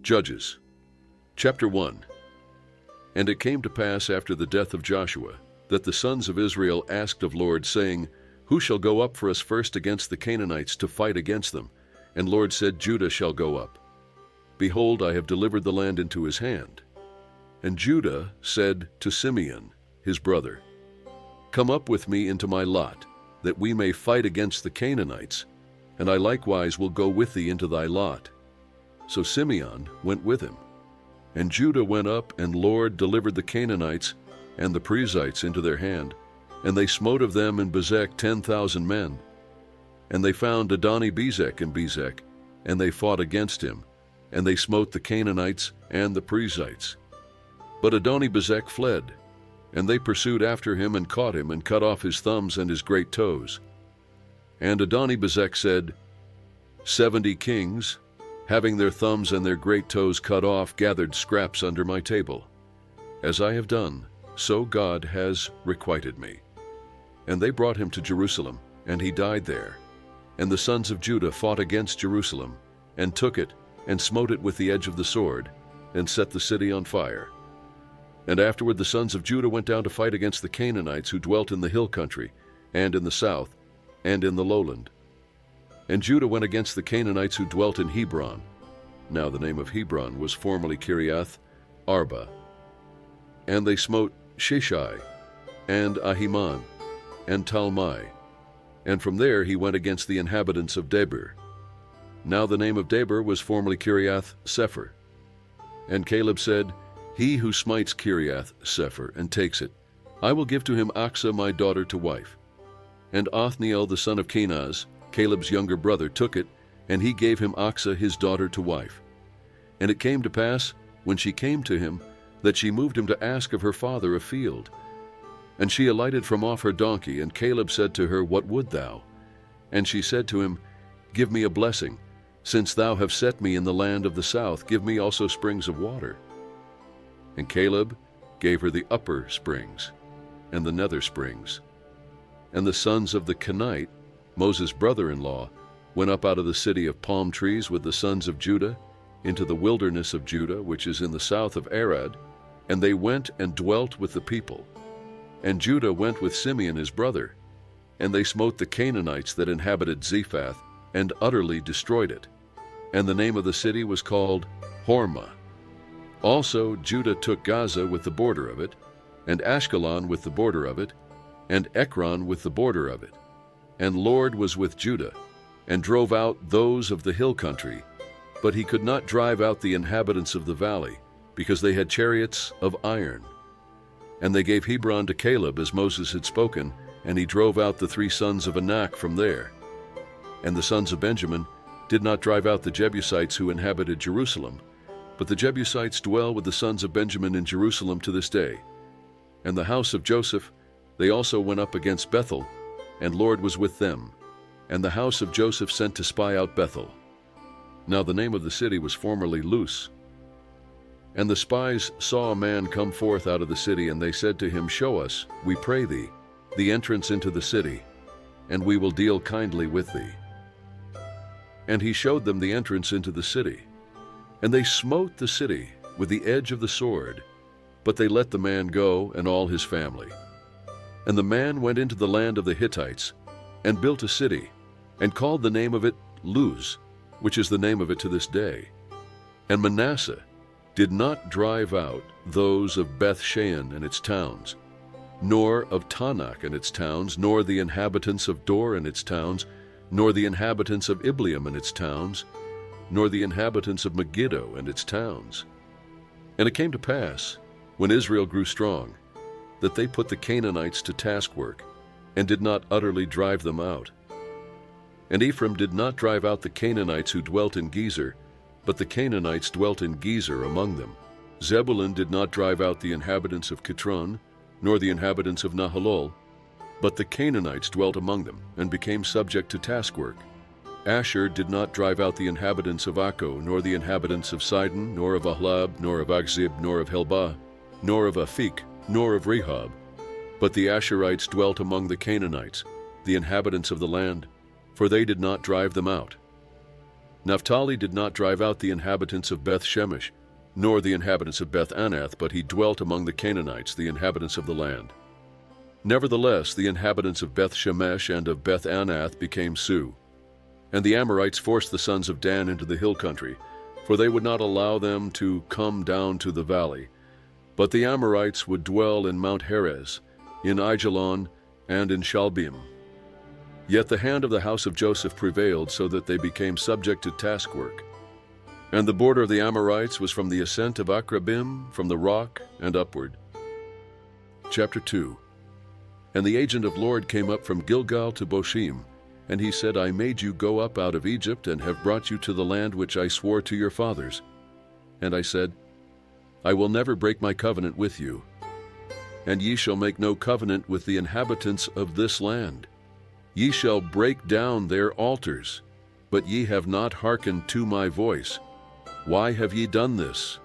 Judges, chapter 1. And it came to pass after the death of Joshua, that the sons of Israel asked of Lord, saying, Who shall go up for us first against the Canaanites to fight against them? And Lord said, Judah shall go up. Behold, I have delivered the land into his hand. And Judah said to Simeon, his brother, Come up with me into my lot, that we may fight against the Canaanites, and I likewise will go with thee into thy lot. So Simeon went with him. And Judah went up, and Lord delivered the Canaanites and the Perizzites into their hand, and they smote of them in Bezek 10,000 men. And they found Adoni-Bezek in Bezek, and they fought against him, and they smote the Canaanites and the Perizzites. But Adoni-Bezek fled, and they pursued after him and caught him, and cut off his thumbs and his great toes. And Adoni-Bezek said, 70 kings, having their thumbs and their great toes cut off, gathered scraps under my table. As I have done, so God has requited me. And they brought him to Jerusalem, and he died there. And the sons of Judah fought against Jerusalem, and took it, and smote it with the edge of the sword, and set the city on fire. And afterward the sons of Judah went down to fight against the Canaanites who dwelt in the hill country, and in the south, and in the lowland. And Judah went against the Canaanites who dwelt in Hebron. Now the name of Hebron was formerly Kiriath Arba. And they smote Sheshai, and Ahiman, and Talmai. And from there he went against the inhabitants of Debir. Now the name of Debir was formerly Kiriath Sepher. And Caleb said, He who smites Kiriath Sepher and takes it, I will give to him Achsah my daughter to wife. And Othniel the son of Kenaz, Caleb's younger brother, took it, and he gave him Achsah his daughter to wife. And it came to pass, when she came to him, that she moved him to ask of her father a field. And she alighted from off her donkey, and Caleb said to her, What would thou? And she said to him, Give me a blessing. Since thou have set me in the land of the south, give me also springs of water. And Caleb gave her the upper springs, and the nether springs. And the sons of the Kenite, Moses' brother-in-law, went up out of the city of palm trees with the sons of Judah into the wilderness of Judah, which is in the south of Arad, and they went and dwelt with the people. And Judah went with Simeon his brother, and they smote the Canaanites that inhabited Zephath, and utterly destroyed it. And the name of the city was called Hormah. Also Judah took Gaza with the border of it, and Ashkelon with the border of it, and Ekron with the border of it. And Lord was with Judah, and drove out those of the hill country, but he could not drive out the inhabitants of the valley, because they had chariots of iron. And they gave Hebron to Caleb, as Moses had spoken, and he drove out the 3 sons of Anak from there. And the sons of Benjamin did not drive out the Jebusites who inhabited Jerusalem, but the Jebusites dwell with the sons of Benjamin in Jerusalem to this day. And the house of Joseph, they also went up against Bethel, and Lord was with them. And the house of Joseph sent to spy out Bethel. Now the name of the city was formerly Luz. And the spies saw a man come forth out of the city, and they said to him, Show us, we pray thee, the entrance into the city, and we will deal kindly with thee. And he showed them the entrance into the city. And they smote the city with the edge of the sword, but they let the man go and all his family. And the man went into the land of the Hittites, and built a city, and called the name of it Luz, which is the name of it to this day. And Manasseh did not drive out those of Beth-shean and its towns, nor of Tanakh and its towns, nor the inhabitants of Dor and its towns, nor the inhabitants of Ibleam and its towns, nor the inhabitants of Megiddo and its towns. And it came to pass, when Israel grew strong, that they put the Canaanites to taskwork, and did not utterly drive them out. And Ephraim did not drive out the Canaanites who dwelt in Gezer, but the Canaanites dwelt in Gezer among them. Zebulun did not drive out the inhabitants of Kitron, nor the inhabitants of Nahalol, but the Canaanites dwelt among them, and became subject to taskwork. Asher did not drive out the inhabitants of Akko, nor the inhabitants of Sidon, nor of Ahlab, nor of Achzib, nor of Helbah, nor of Aphik, nor of Rehob. But the Asherites dwelt among the Canaanites, the inhabitants of the land, for they did not drive them out. Naphtali did not drive out the inhabitants of Beth Shemesh, nor the inhabitants of Beth Anath, but he dwelt among the Canaanites, the inhabitants of the land. Nevertheless, the inhabitants of Beth Shemesh and of Beth Anath became Sioux. And the Amorites forced the sons of Dan into the hill country, for they would not allow them to come down to the valley. But the Amorites would dwell in Mount Heres, in Aijalon, and in Shalbim. Yet the hand of the house of Joseph prevailed, so that they became subject to taskwork. And the border of the Amorites was from the ascent of Akrabim, from the rock, and upward. Chapter 2. And the agent of Lord came up from Gilgal to Boshim, and he said, I made you go up out of Egypt, and have brought you to the land which I swore to your fathers. And I said, I will never break my covenant with you, and ye shall make no covenant with the inhabitants of this land. Ye shall break down their altars, but ye have not hearkened to my voice. Why have ye done this?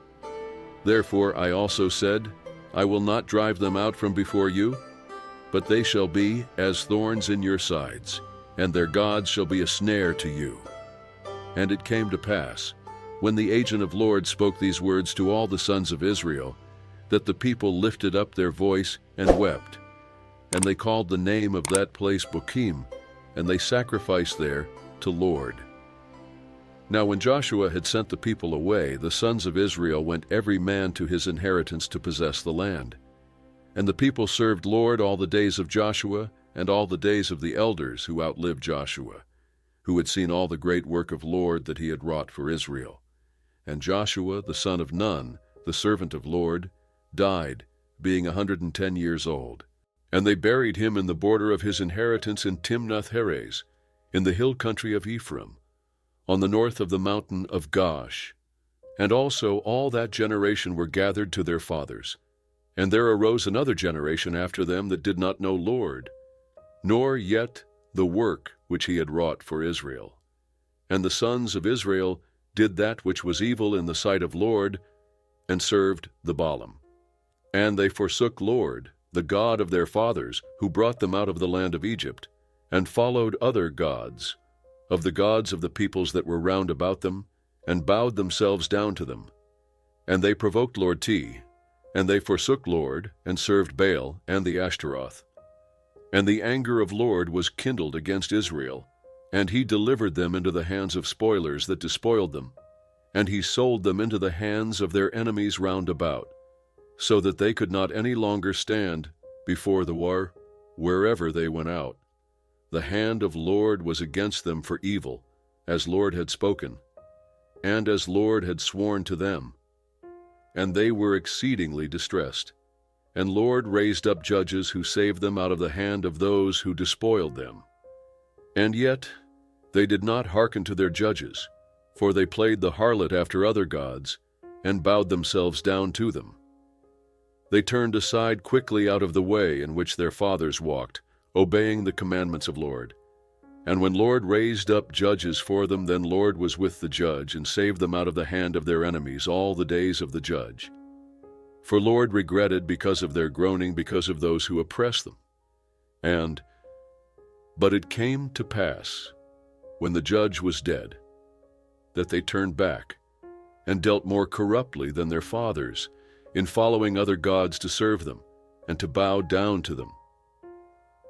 Therefore I also said, I will not drive them out from before you, but they shall be as thorns in your sides, and their gods shall be a snare to you. And it came to pass, when the agent of Lord spoke these words to all the sons of Israel, that the people lifted up their voice and wept. And they called the name of that place Bochim, and they sacrificed there to Lord. Now when Joshua had sent the people away, the sons of Israel went every man to his inheritance to possess the land. And the people served Lord all the days of Joshua, and all the days of the elders who outlived Joshua, who had seen all the great work of Lord that he had wrought for Israel. And Joshua, the son of Nun, the servant of Lord, died, being 110 years old. And they buried him in the border of his inheritance in Timnath-Heres, in the hill country of Ephraim, on the north of the mountain of Gosh. And also all that generation were gathered to their fathers. And there arose another generation after them that did not know Lord, nor yet the work which he had wrought for Israel. And the sons of Israel did that which was evil in the sight of Lord, and served the Baalim. And they forsook Lord, the God of their fathers, who brought them out of the land of Egypt, and followed other gods, of the gods of the peoples that were round about them, and bowed themselves down to them. And they provoked Lord T, and they forsook Lord, and served Baal and the Ashtaroth. And the anger of Lord was kindled against Israel, and he delivered them into the hands of spoilers that despoiled them, and he sold them into the hands of their enemies round about, so that they could not any longer stand before the war wherever they went out. The hand of Lord was against them for evil, as Lord had spoken, and as Lord had sworn to them. And they were exceedingly distressed. And Lord raised up judges who saved them out of the hand of those who despoiled them. And yet they did not hearken to their judges, for they played the harlot after other gods, and bowed themselves down to them. They turned aside quickly out of the way in which their fathers walked, obeying the commandments of Lord. And when Lord raised up judges for them, then Lord was with the judge, and saved them out of the hand of their enemies all the days of the judge. For Lord regretted because of their groaning, because of those who oppress them. But it came to pass, when the judge was dead, that they turned back, and dealt more corruptly than their fathers, in following other gods to serve them, and to bow down to them.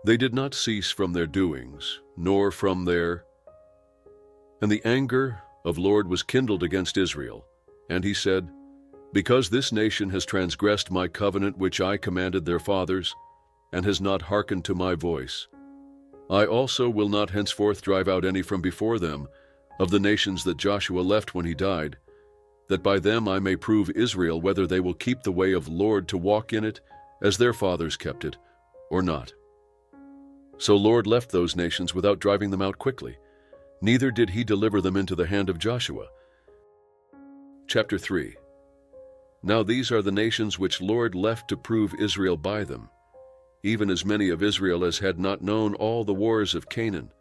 They did not cease from their doings, nor from their... And the anger of Lord was kindled against Israel, and he said, Because this nation has transgressed my covenant which I commanded their fathers, and has not hearkened to my voice, I also will not henceforth drive out any from before them of the nations that Joshua left when he died, that by them I may prove Israel whether they will keep the way of Lord to walk in it, as their fathers kept it, or not. So Lord left those nations without driving them out quickly, neither did he deliver them into the hand of Joshua. Chapter 3. Now these are the nations which Lord left to prove Israel by them, even as many of Israel as had not known all the wars of Canaan,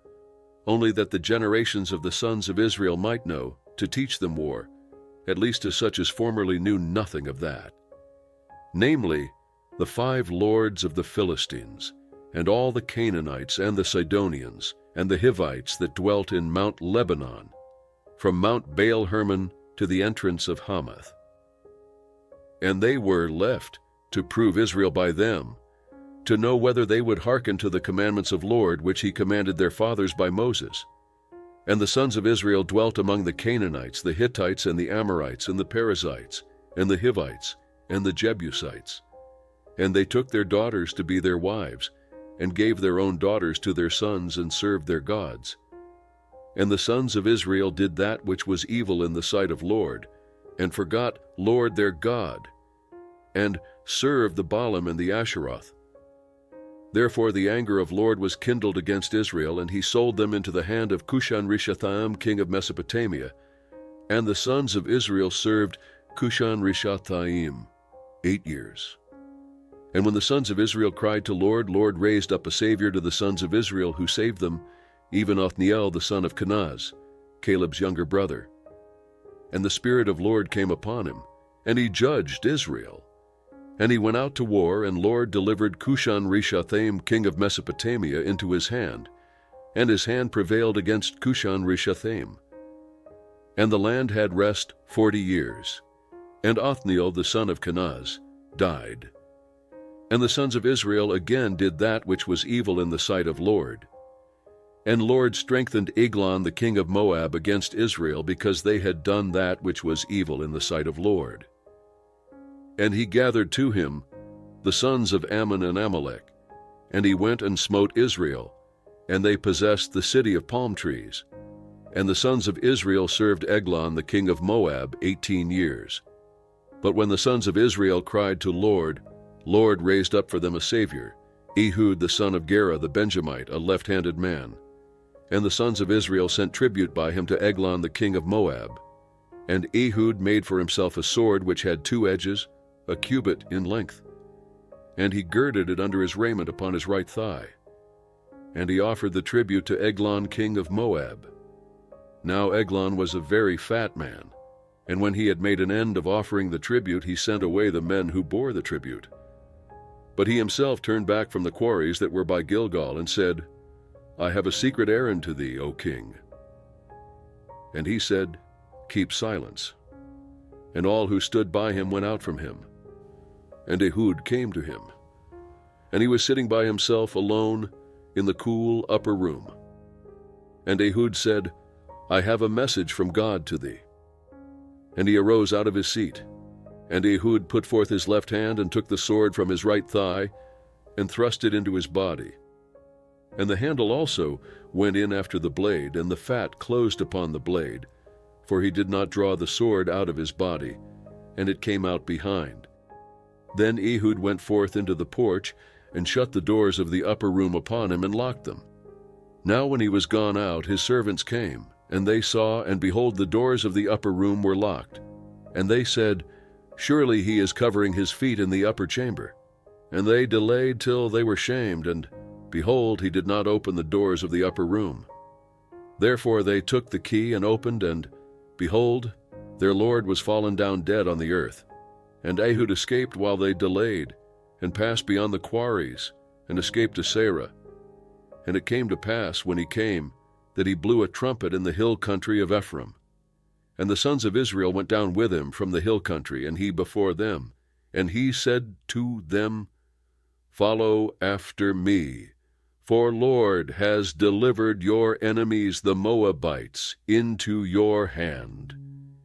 only that the generations of the sons of Israel might know, to teach them war, at least as such as formerly knew nothing of that. Namely, the 5 lords of the Philistines, and all the Canaanites and the Sidonians, and the Hivites that dwelt in Mount Lebanon, from Mount Baal Hermon to the entrance of Hamath. And they were left to prove Israel by them, to know whether they would hearken to the commandments of Lord, which he commanded their fathers by Moses. And the sons of Israel dwelt among the Canaanites, the Hittites, and the Amorites, and the Perizzites, and the Hivites, and the Jebusites. And they took their daughters to be their wives, and gave their own daughters to their sons, and served their gods. And the sons of Israel did that which was evil in the sight of Lord, and forgot Lord their God, and served the Baalim and the Asheroth. Therefore the anger of Lord was kindled against Israel, and he sold them into the hand of Cushan-Rishathaim, king of Mesopotamia. And the sons of Israel served Cushan-Rishathaim 8 years. And when the sons of Israel cried to Lord, Lord raised up a Savior to the sons of Israel, who saved them, even Othniel the son of Kenaz, Caleb's younger brother. And the Spirit of Lord came upon him, and he judged Israel. And he went out to war, and Lord delivered Cushan-Rishathaim, king of Mesopotamia, into his hand, and his hand prevailed against Cushan-Rishathaim. And the land had rest 40 years, and Othniel the son of Kenaz died. And the sons of Israel again did that which was evil in the sight of Lord. And Lord strengthened Eglon the king of Moab against Israel, because they had done that which was evil in the sight of Lord. And he gathered to him the sons of Ammon and Amalek, and he went and smote Israel, and they possessed the city of palm trees. And the sons of Israel served Eglon the king of Moab 18 years. But when the sons of Israel cried to Lord, Lord raised up for them a Savior, Ehud the son of Gera the Benjamite, a left-handed man. And the sons of Israel sent tribute by him to Eglon the king of Moab. And Ehud made for himself a sword which had 2 edges, a cubit in length. And he girded it under his raiment upon his right thigh. And he offered the tribute to Eglon king of Moab. Now Eglon was a very fat man, and when he had made an end of offering the tribute, he sent away the men who bore the tribute. But he himself turned back from the quarries that were by Gilgal, and said, I have a secret errand to thee, O king. And he said, Keep silence. And all who stood by him went out from him. And Ehud came to him. And he was sitting by himself alone in the cool upper room. And Ehud said, I have a message from God to thee. And he arose out of his seat. And Ehud put forth his left hand, and took the sword from his right thigh, and thrust it into his body. And the handle also went in after the blade, and the fat closed upon the blade, for he did not draw the sword out of his body, and it came out behind. Then Ehud went forth into the porch, and shut the doors of the upper room upon him, and locked them. Now when he was gone out, his servants came, and they saw, and behold, the doors of the upper room were locked. And they said, Surely he is covering his feet in the upper chamber. And they delayed till they were shamed, and behold, he did not open the doors of the upper room. Therefore they took the key and opened, and behold, their lord was fallen down dead on the earth. And Ehud escaped while they delayed, and passed beyond the quarries, and escaped to Sarah. And it came to pass, when he came, that he blew a trumpet in the hill country of Ephraim. And the sons of Israel went down with him from the hill country, and he before them. And he said to them, Follow after me, for Lord has delivered your enemies the Moabites into your hand.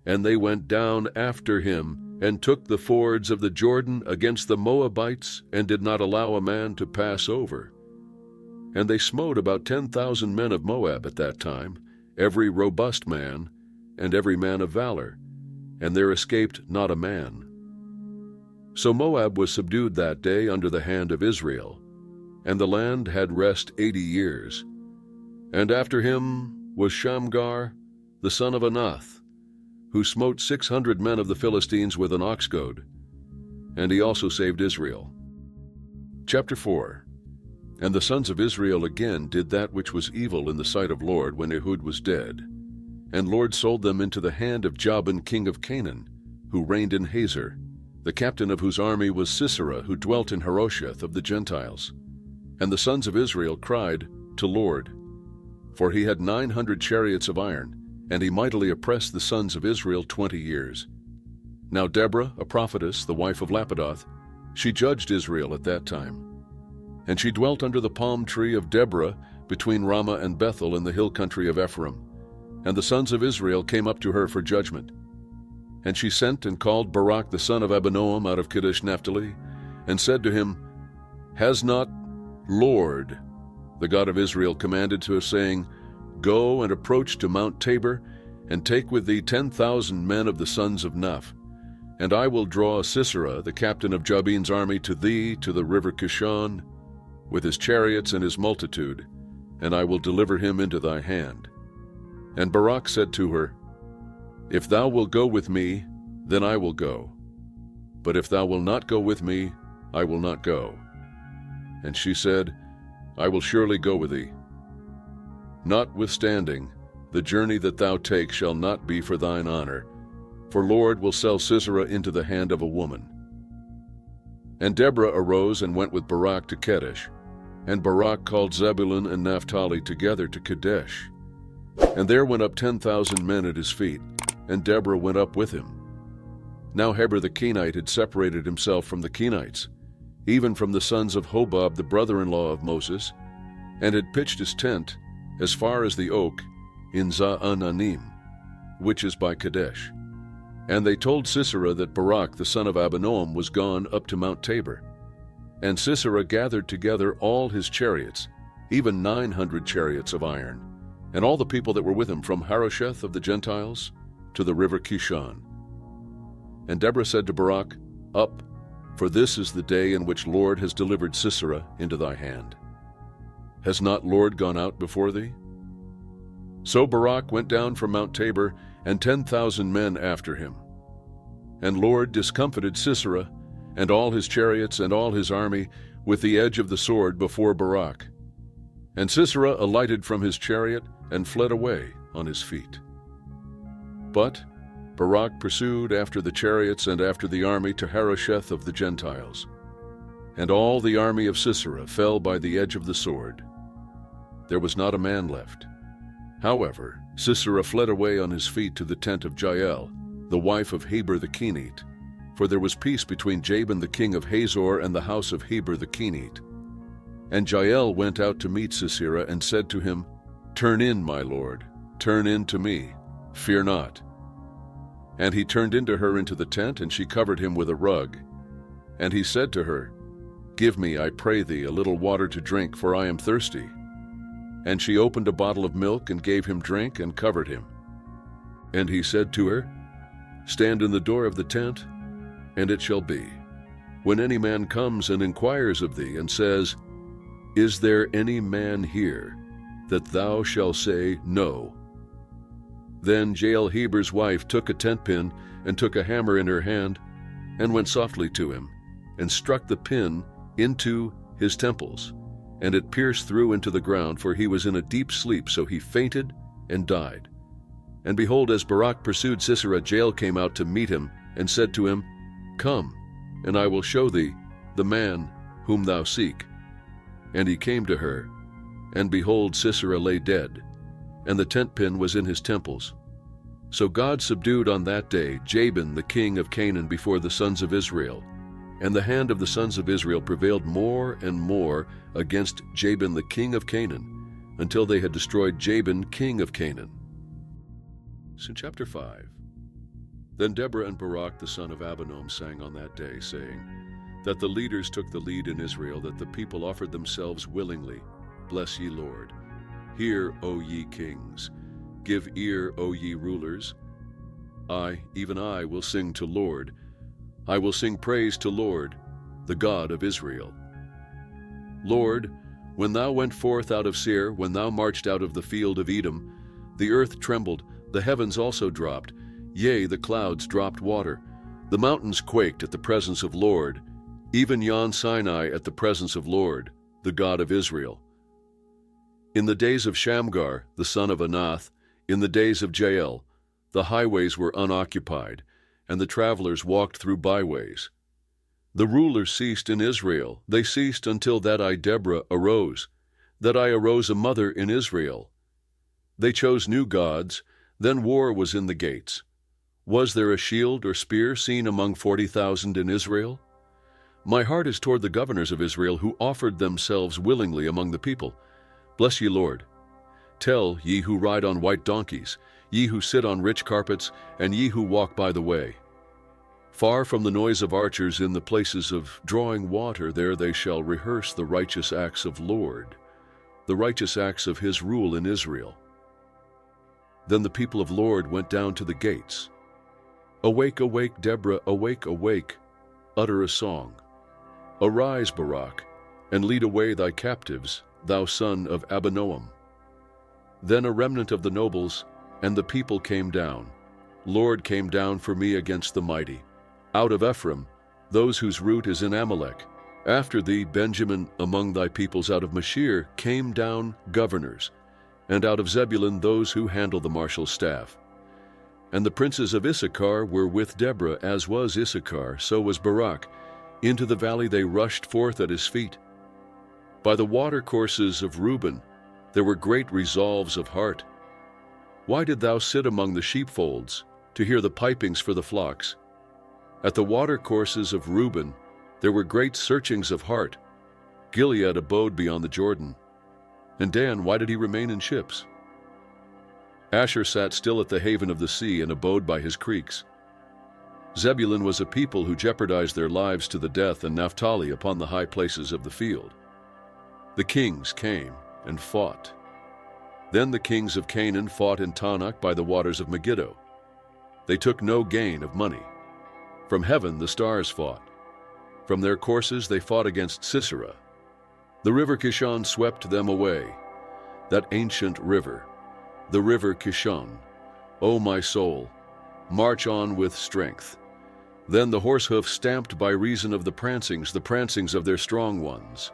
And they went down after him, and took the fords of the Jordan against the Moabites, and did not allow a man to pass over. And they smote about 10,000 men of Moab at that time, every robust man, and every man of valor, and there escaped not a man. So Moab was subdued that day under the hand of Israel, and the land had rest 80 years. And after him was Shamgar, the son of Anath, who smote 600 men of the Philistines with an ox goad, and he also saved Israel. Chapter 4. And the sons of Israel again did that which was evil in the sight of Lord when Ehud was dead. And Lord sold them into the hand of Jabin king of Canaan, who reigned in Hazor, the captain of whose army was Sisera, who dwelt in Harosheth of the Gentiles. And the sons of Israel cried to Lord, for he had 900 chariots of iron, and he mightily oppressed the sons of Israel 20 years. Now Deborah, a prophetess, the wife of Lapidoth, she judged Israel at that time. And she dwelt under the palm tree of Deborah between Ramah and Bethel in the hill country of Ephraim. And the sons of Israel came up to her for judgment. And she sent and called Barak the son of Abinoam out of Kadesh Naphtali, and said to him, Has not Lord, the God of Israel, commanded to us, saying, Go and approach to Mount Tabor, and take with thee 10,000 men of the sons of Naph, and I will draw Sisera, the captain of Jabin's army, to thee to the river Kishon, with his chariots and his multitude, and I will deliver him into thy hand. And Barak said to her, If thou wilt go with me, then I will go. But if thou wilt not go with me, I will not go. And she said, I will surely go with thee. Notwithstanding, the journey that thou take shall not be for thine honor, for Lord will sell Sisera into the hand of a woman. And Deborah arose and went with Barak to Kadesh, and Barak called Zebulun and Naphtali together to Kadesh. And there went up 10,000 men at his feet, and Deborah went up with him. Now Heber the Kenite had separated himself from the Kenites, even from the sons of Hobab the brother-in-law of Moses, and had pitched his tent as far as the oak in Za'ananim, which is by Kadesh. And they told Sisera that Barak the son of Abinoam was gone up to Mount Tabor. And Sisera gathered together all his chariots, even 900 chariots of iron, and all the people that were with him from Harosheth of the Gentiles to the river Kishon. And Deborah said to Barak, Up, for this is the day in which Lord has delivered Sisera into thy hand. Has not Lord gone out before thee? So Barak went down from Mount Tabor, and 10,000 men after him. And Lord discomfited Sisera, and all his chariots and all his army, with the edge of the sword before Barak. And Sisera alighted from his chariot, and fled away on his feet. But Barak pursued after the chariots and after the army to Harosheth of the Gentiles. And all the army of Sisera fell by the edge of the sword. There was not a man left. However, Sisera fled away on his feet to the tent of Jael, the wife of Heber the Kenite, for there was peace between Jabin the king of Hazor and the house of Heber the Kenite. And Jael went out to meet Sisera and said to him, Turn in, my lord, turn in to me, fear not. And he turned into her into the tent, and she covered him with a rug. And he said to her, Give me, I pray thee, a little water to drink, for I am thirsty. And she opened a bottle of milk and gave him drink and covered him. And he said to her, Stand in the door of the tent, and it shall be, when any man comes and inquires of thee and says, Is there any man here, that thou shalt say, No. Then Jael Heber's wife took a tent pin and took a hammer in her hand, and went softly to him, and struck the pin into his temples, and it pierced through into the ground, for he was in a deep sleep, so he fainted and died. And behold, as Barak pursued Sisera, Jael came out to meet him, and said to him, Come, and I will show thee the man whom thou seek. And he came to her, and behold, Sisera lay dead, and the tent pin was in his temples. So God subdued on that day Jabin the king of Canaan before the sons of Israel, and the hand of the sons of Israel prevailed more and more against Jabin the king of Canaan, until they had destroyed Jabin king of Canaan. So chapter 5. Then Deborah and Barak the son of Abinoam sang on that day, saying, That the leaders took the lead in Israel, that the people offered themselves willingly. Bless ye Lord. Hear, O ye kings. Give ear, O ye rulers. I, even I, will sing to Lord. I will sing praise to Lord, the God of Israel. Lord, when thou went forth out of Seir, when thou marched out of the field of Edom, the earth trembled, the heavens also dropped, yea, the clouds dropped water. The mountains quaked at the presence of Lord, even yon Sinai at the presence of Lord, the God of Israel. In the days of Shamgar, the son of Anath, in the days of Jael, the highways were unoccupied, and the travelers walked through byways. The rulers ceased in Israel, they ceased until that I, Deborah, arose, that I arose a mother in Israel. They chose new gods, Then war was in the gates. Was there a shield or spear seen among 40,000 in Israel? My heart is toward the governors of Israel who offered themselves willingly among the people. Bless ye, Lord. Tell, ye who ride on white donkeys, ye who sit on rich carpets, and ye who walk by the way. Far from the noise of archers in the places of drawing water, there they shall rehearse the righteous acts of Lord, the righteous acts of his rule in Israel. Then the people of Lord went down to the gates. Awake, awake, Deborah, awake, awake, utter a song. Arise, Barak, and lead away thy captives, thou son of Abinoam. Then a remnant of the nobles and the people came down. Lord came down for me against the mighty. Out of Ephraim, those whose root is in Amalek. After thee, Benjamin, among thy peoples out of Mashir, came down governors, and out of Zebulun those who handle the marshal's staff. And the princes of Issachar were with Deborah, as was Issachar, so was Barak. Into the valley they rushed forth at his feet. By the watercourses of Reuben there were great resolves of heart. Why did thou sit among the sheepfolds, to hear the pipings for the flocks? At the watercourses of Reuben there were great searchings of heart. Gilead abode beyond the Jordan. And Dan, why did he remain in ships? Asher sat still at the haven of the sea and abode by his creeks. Zebulun was a people who jeopardized their lives to the death, and Naphtali upon the high places of the field. The kings came and fought. Then the kings of Canaan fought in Tanakh by the waters of Megiddo. They took no gain of money. From heaven the stars fought. From their courses they fought against Sisera. The river Kishon swept them away, that ancient river, the river Kishon. O my soul, march on with strength. Then the horse hoof stamped by reason of the prancings of their strong ones.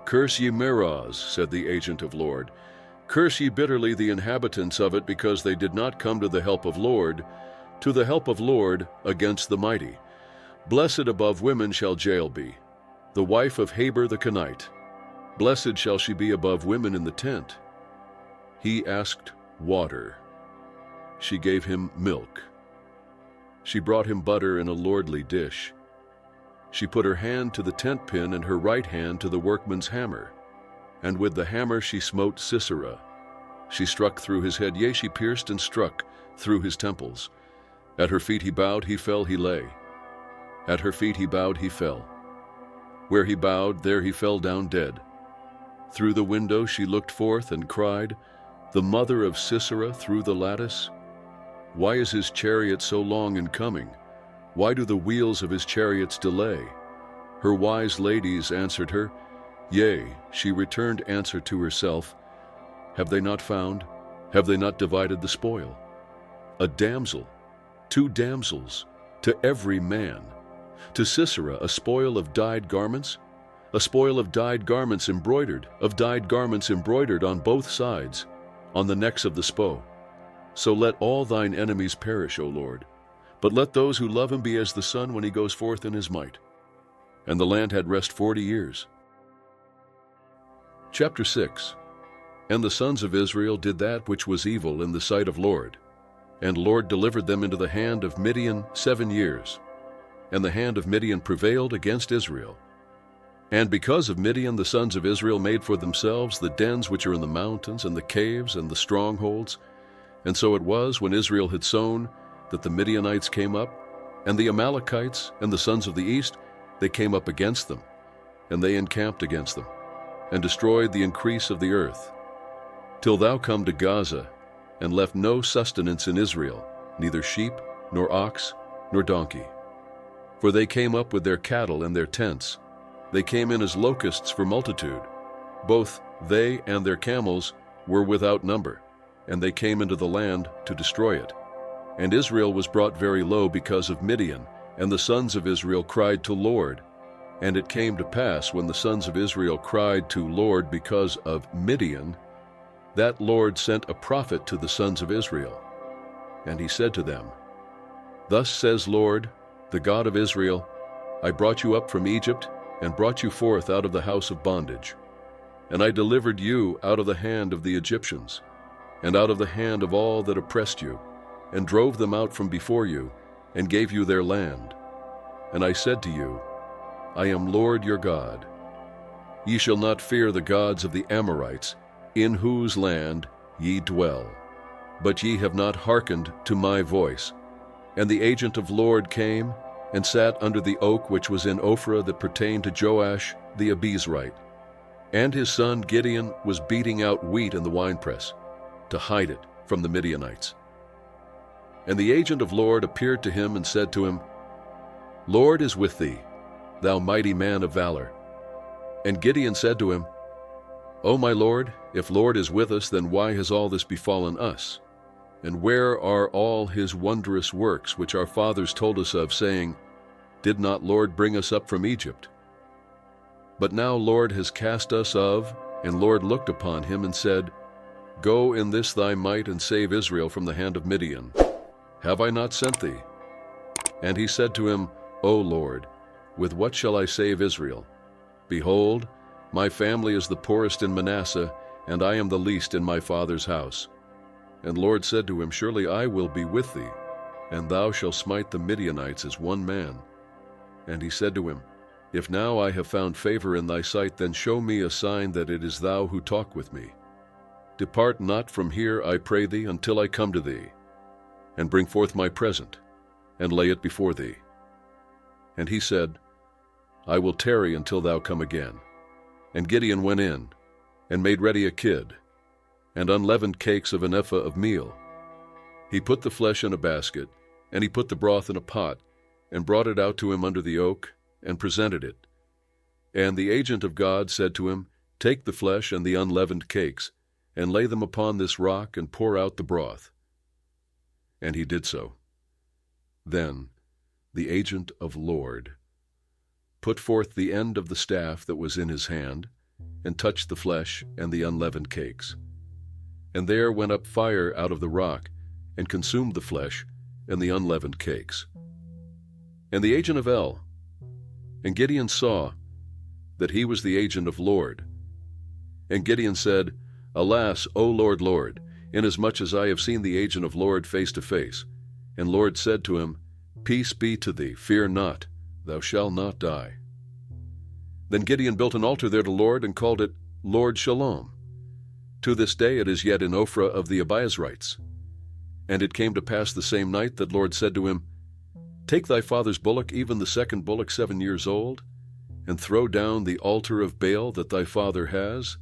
Curse ye Meroz, said the agent of Lord. Curse ye bitterly the inhabitants of it, because they did not come to the help of Lord against the mighty. Blessed above women shall Jael be, the wife of Heber the Kenite. Blessed shall she be above women in the tent. He asked water. She gave him milk. She brought him butter in a lordly dish. She put her hand to the tent pin and her right hand to the workman's hammer. And with the hammer she smote Sisera. She struck through his head, yea, she pierced and struck through his temples. At her feet he bowed, he fell, he lay. At her feet he bowed, he fell. Where he bowed, there he fell down dead. Through the window she looked forth and cried, the mother of Sisera through the lattice. Why is his chariot so long in coming? Why do the wheels of his chariots delay? Her wise ladies answered her, yea, she returned answer to herself. Have they not found? Have they not divided the spoil? A damsel, 2 damsels, to every man. To Sisera a spoil of dyed garments, a spoil of dyed garments embroidered on both sides, on the necks of the spoe. So let all thine enemies perish, O Lord, but let those who love him be as the sun when he goes forth in his might. And the land had rest 40 years. Chapter 6. And the sons of Israel did that which was evil in the sight of Lord. And Lord delivered them into the hand of Midian 7 years. And the hand of Midian prevailed against Israel. And because of Midian the sons of Israel made for themselves the dens which are in the mountains, and the caves, and the strongholds. And so it was, when Israel had sown, that the Midianites came up, and the Amalekites, and the sons of the east, they came up against them, and they encamped against them, and destroyed the increase of the earth, till thou come to Gaza, and left no sustenance in Israel, neither sheep, nor ox, nor donkey. For they came up with their cattle and their tents. They came in as locusts for multitude. Both they and their camels were without number, and they came into the land to destroy it. And Israel was brought very low because of Midian, and the sons of Israel cried to Lord. And it came to pass, when the sons of Israel cried to Lord because of Midian, that Lord sent a prophet to the sons of Israel. And he said to them, Thus says Lord, the God of Israel, I brought you up from Egypt, and brought you forth out of the house of bondage. And I delivered you out of the hand of the Egyptians. and out of the hand of all that oppressed you, and drove them out from before you, and gave you their land. And I said to you, I am Lord your God. Ye shall not fear the gods of the Amorites, in whose land ye dwell. But ye have not hearkened to my voice. And the agent of Lord came, and sat under the oak which was in Ophrah that pertained to Joash the Abiezrite. And his son Gideon was beating out wheat in the winepress, to hide it from the Midianites. And the agent of Lord appeared to him and said to him, Lord is with thee, thou mighty man of valor. And Gideon said to him, O my Lord, if Lord is with us, then why has all this befallen us? And where are all his wondrous works which our fathers told us of, saying, Did not Lord bring us up from Egypt? But now Lord has cast us of, and Lord looked upon him and said, Go in this thy might and save Israel from the hand of Midian. Have I not sent thee? And he said to him, O Lord, with what shall I save Israel? Behold, my family is the poorest in Manasseh, and I am the least in my father's house. And Lord said to him, Surely I will be with thee, and thou shalt smite the Midianites as one man. And he said to him, If now I have found favor in thy sight, then show me a sign that it is thou who talk with me. Depart not from here, I pray thee, until I come to thee, and bring forth my present, and lay it before thee. And he said, I will tarry until thou come again. And Gideon went in, and made ready a kid, and unleavened cakes of an ephah of meal. He put the flesh in a basket, and he put the broth in a pot, and brought it out to him under the oak, and presented it. And the agent of God said to him, Take the flesh and the unleavened cakes, and lay them upon this rock, and pour out the broth. And he did so. Then the agent of Lord put forth the end of the staff that was in his hand, and touched the flesh and the unleavened cakes. And there went up fire out of the rock, and consumed the flesh and the unleavened cakes. And the agent of El, and Gideon saw that he was the agent of Lord. And Gideon said, Alas, O Lord, Lord, inasmuch as I have seen the agent of Lord face to face. And Lord said to him, Peace be to thee, fear not, thou shalt not die. Then Gideon built an altar there to Lord, and called it Lord Shalom. To this day it is yet in Ophrah of the Abiezrites. And it came to pass the same night that Lord said to him, Take thy father's bullock, even the second bullock 7 years old, and throw down the altar of Baal that thy father has,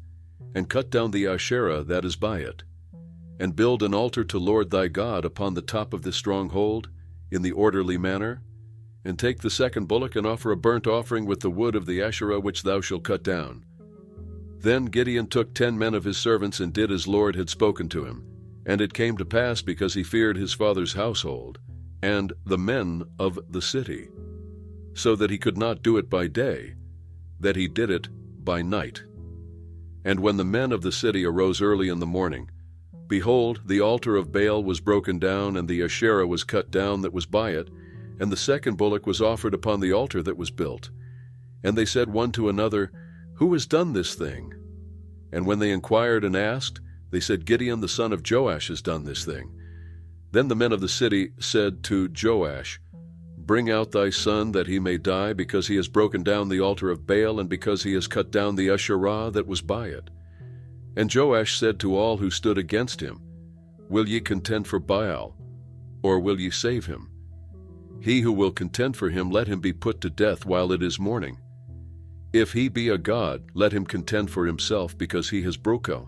and cut down the Asherah that is by it, and build an altar to Lord thy God upon the top of this stronghold, in the orderly manner, and take the second bullock, and offer a burnt offering with the wood of the Asherah which thou shalt cut down. Then Gideon took 10 men of his servants, and did as Lord had spoken to him. And it came to pass, because he feared his father's household, and the men of the city, so that he could not do it by day, that he did it by night. And when the men of the city arose early in the morning, behold, the altar of Baal was broken down, and the Asherah was cut down that was by it, and the second bullock was offered upon the altar that was built. And they said one to another, Who has done this thing? And when they inquired and asked, they said, Gideon the son of Joash has done this thing. Then the men of the city said to Joash, Bring out thy son, that he may die, because he has broken down the altar of Baal, and because he has cut down the Asherah that was by it. And Joash said to all who stood against him, Will ye contend for Baal, or will ye save him? He who will contend for him, let him be put to death while it is morning. If he be a god, let him contend for himself, because he has broken.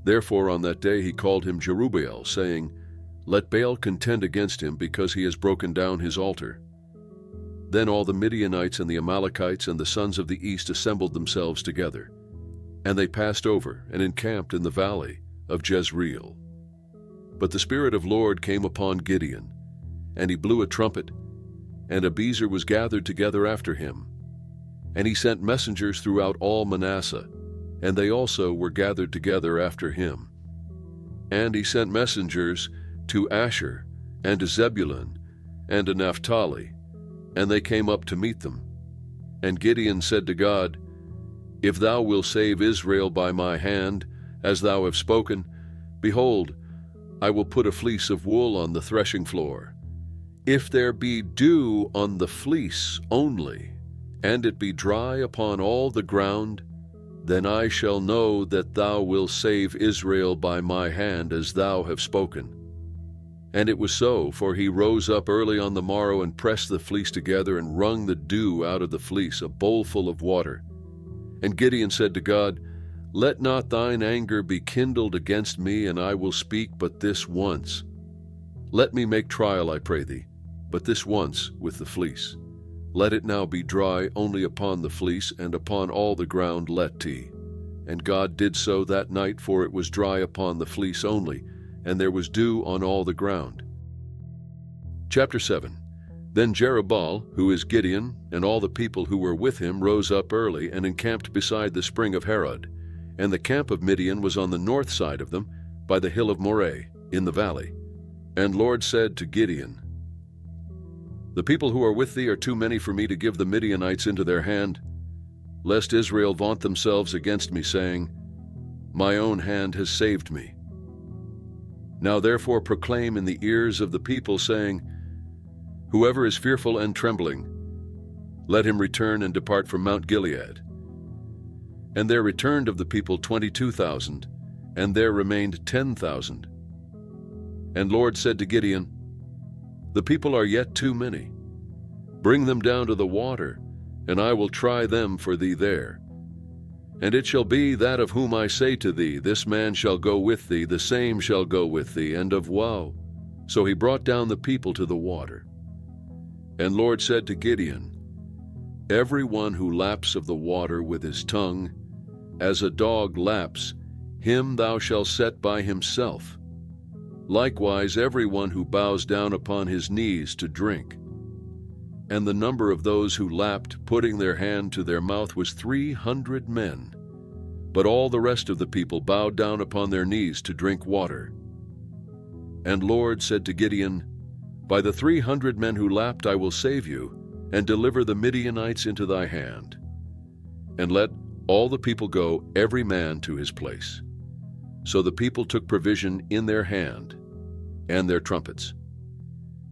Therefore on that day he called him Jerubbaal, saying, Let Baal contend against him, because he has broken down his altar. Then all the Midianites and the Amalekites and the sons of the east assembled themselves together. And they passed over and encamped in the valley of Jezreel. But the Spirit of Lord came upon Gideon, and he blew a trumpet, and Abiezer was gathered together after him. And he sent messengers throughout all Manasseh, and they also were gathered together after him. And he sent messengers to Asher, and to Zebulun, and to Naphtali, and they came up to meet them. And Gideon said to God, If thou wilt save Israel by my hand, as thou hast spoken, Behold, I will put a fleece of wool on the threshing floor. If there be dew on the fleece only, and it be dry upon all the ground, then I shall know that thou wilt save Israel by my hand, as thou hast spoken. And it was so, for he rose up early on the morrow and pressed the fleece together and wrung the dew out of the fleece, a bowlful of water. And Gideon said to God, Let not thine anger be kindled against me, and I will speak but this once. Let me make trial, I pray thee, but this once with the fleece. Let it now be dry only upon the fleece, and upon all the ground let te. And God did so that night, for it was dry upon the fleece only, and there was dew on all the ground. Chapter 7. Then Jerubbaal, who is Gideon, and all the people who were with him rose up early and encamped beside the spring of Harod. And the camp of Midian was on the north side of them, by the hill of Moreh, in the valley. And Lord said to Gideon, The people who are with thee are too many for me to give the Midianites into their hand, lest Israel vaunt themselves against me, saying, My own hand has saved me. Now therefore proclaim in the ears of the people, saying, Whoever is fearful and trembling, let him return and depart from Mount Gilead. And there returned of the people 22,000, and there remained 10,000. And Lord said to Gideon, The people are yet too many. Bring them down to the water, and I will try them for thee there. And it shall be that of whom I say to thee, This man shall go with thee, the same shall go with thee, and of woe. So he brought down the people to the water. And Lord said to Gideon, Every one who laps of the water with his tongue, as a dog laps, him thou shalt set by himself. Likewise every one who bows down upon his knees to drink. And the number of those who lapped, putting their hand to their mouth, was 300 men. But all the rest of the people bowed down upon their knees to drink water. And Lord said to Gideon, By the 300 men who lapped I will save you, and deliver the Midianites into thy hand. And let all the people go, every man to his place. So the people took provision in their hand, and their trumpets.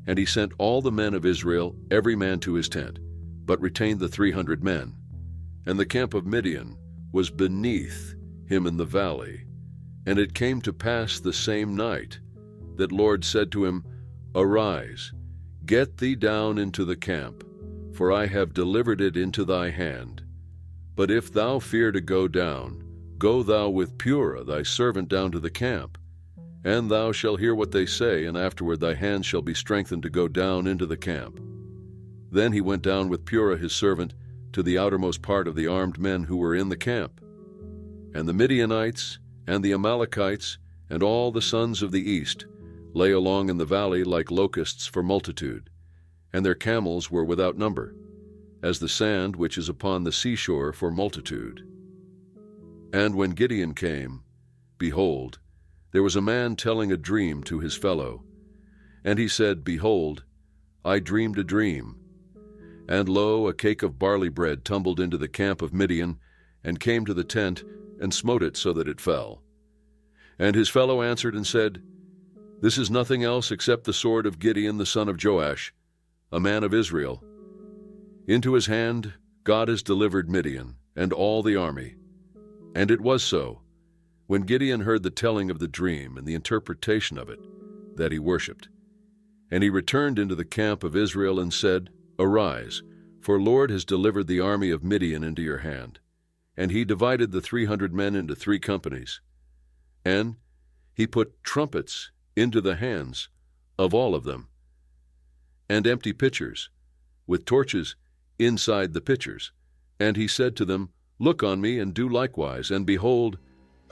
And he sent all the men of Israel, every man to his tent, but retained the 300 men. And the camp of Midian was beneath him in the valley. And it came to pass the same night that Lord said to him, Arise, get thee down into the camp, for I have delivered it into thy hand. But if thou fear to go down, go thou with Purah thy servant down to the camp, and thou shalt hear what they say, and afterward thy hand shall be strengthened to go down into the camp. Then he went down with Purah his servant to the outermost part of the armed men who were in the camp. And the Midianites and the Amalekites and all the sons of the east lay along in the valley like locusts for multitude, and their camels were without number, as the sand which is upon the seashore for multitude. And when Gideon came, behold, there was a man telling a dream to his fellow. And he said, Behold, I dreamed a dream. And lo, a cake of barley bread tumbled into the camp of Midian, and came to the tent, and smote it so that it fell. And his fellow answered and said, This is nothing else except the sword of Gideon the son of Joash, a man of Israel. Into his hand God has delivered Midian, and all the army. And it was so, when Gideon heard the telling of the dream and the interpretation of it, that he worshipped. And he returned into the camp of Israel and said, Arise, for Lord has delivered the army of Midian into your hand. And he divided the 300 men into 3 companies. And he put trumpets into the hands of all of them, and empty pitchers, with torches inside the pitchers. And he said to them, Look on me, and do likewise. And behold,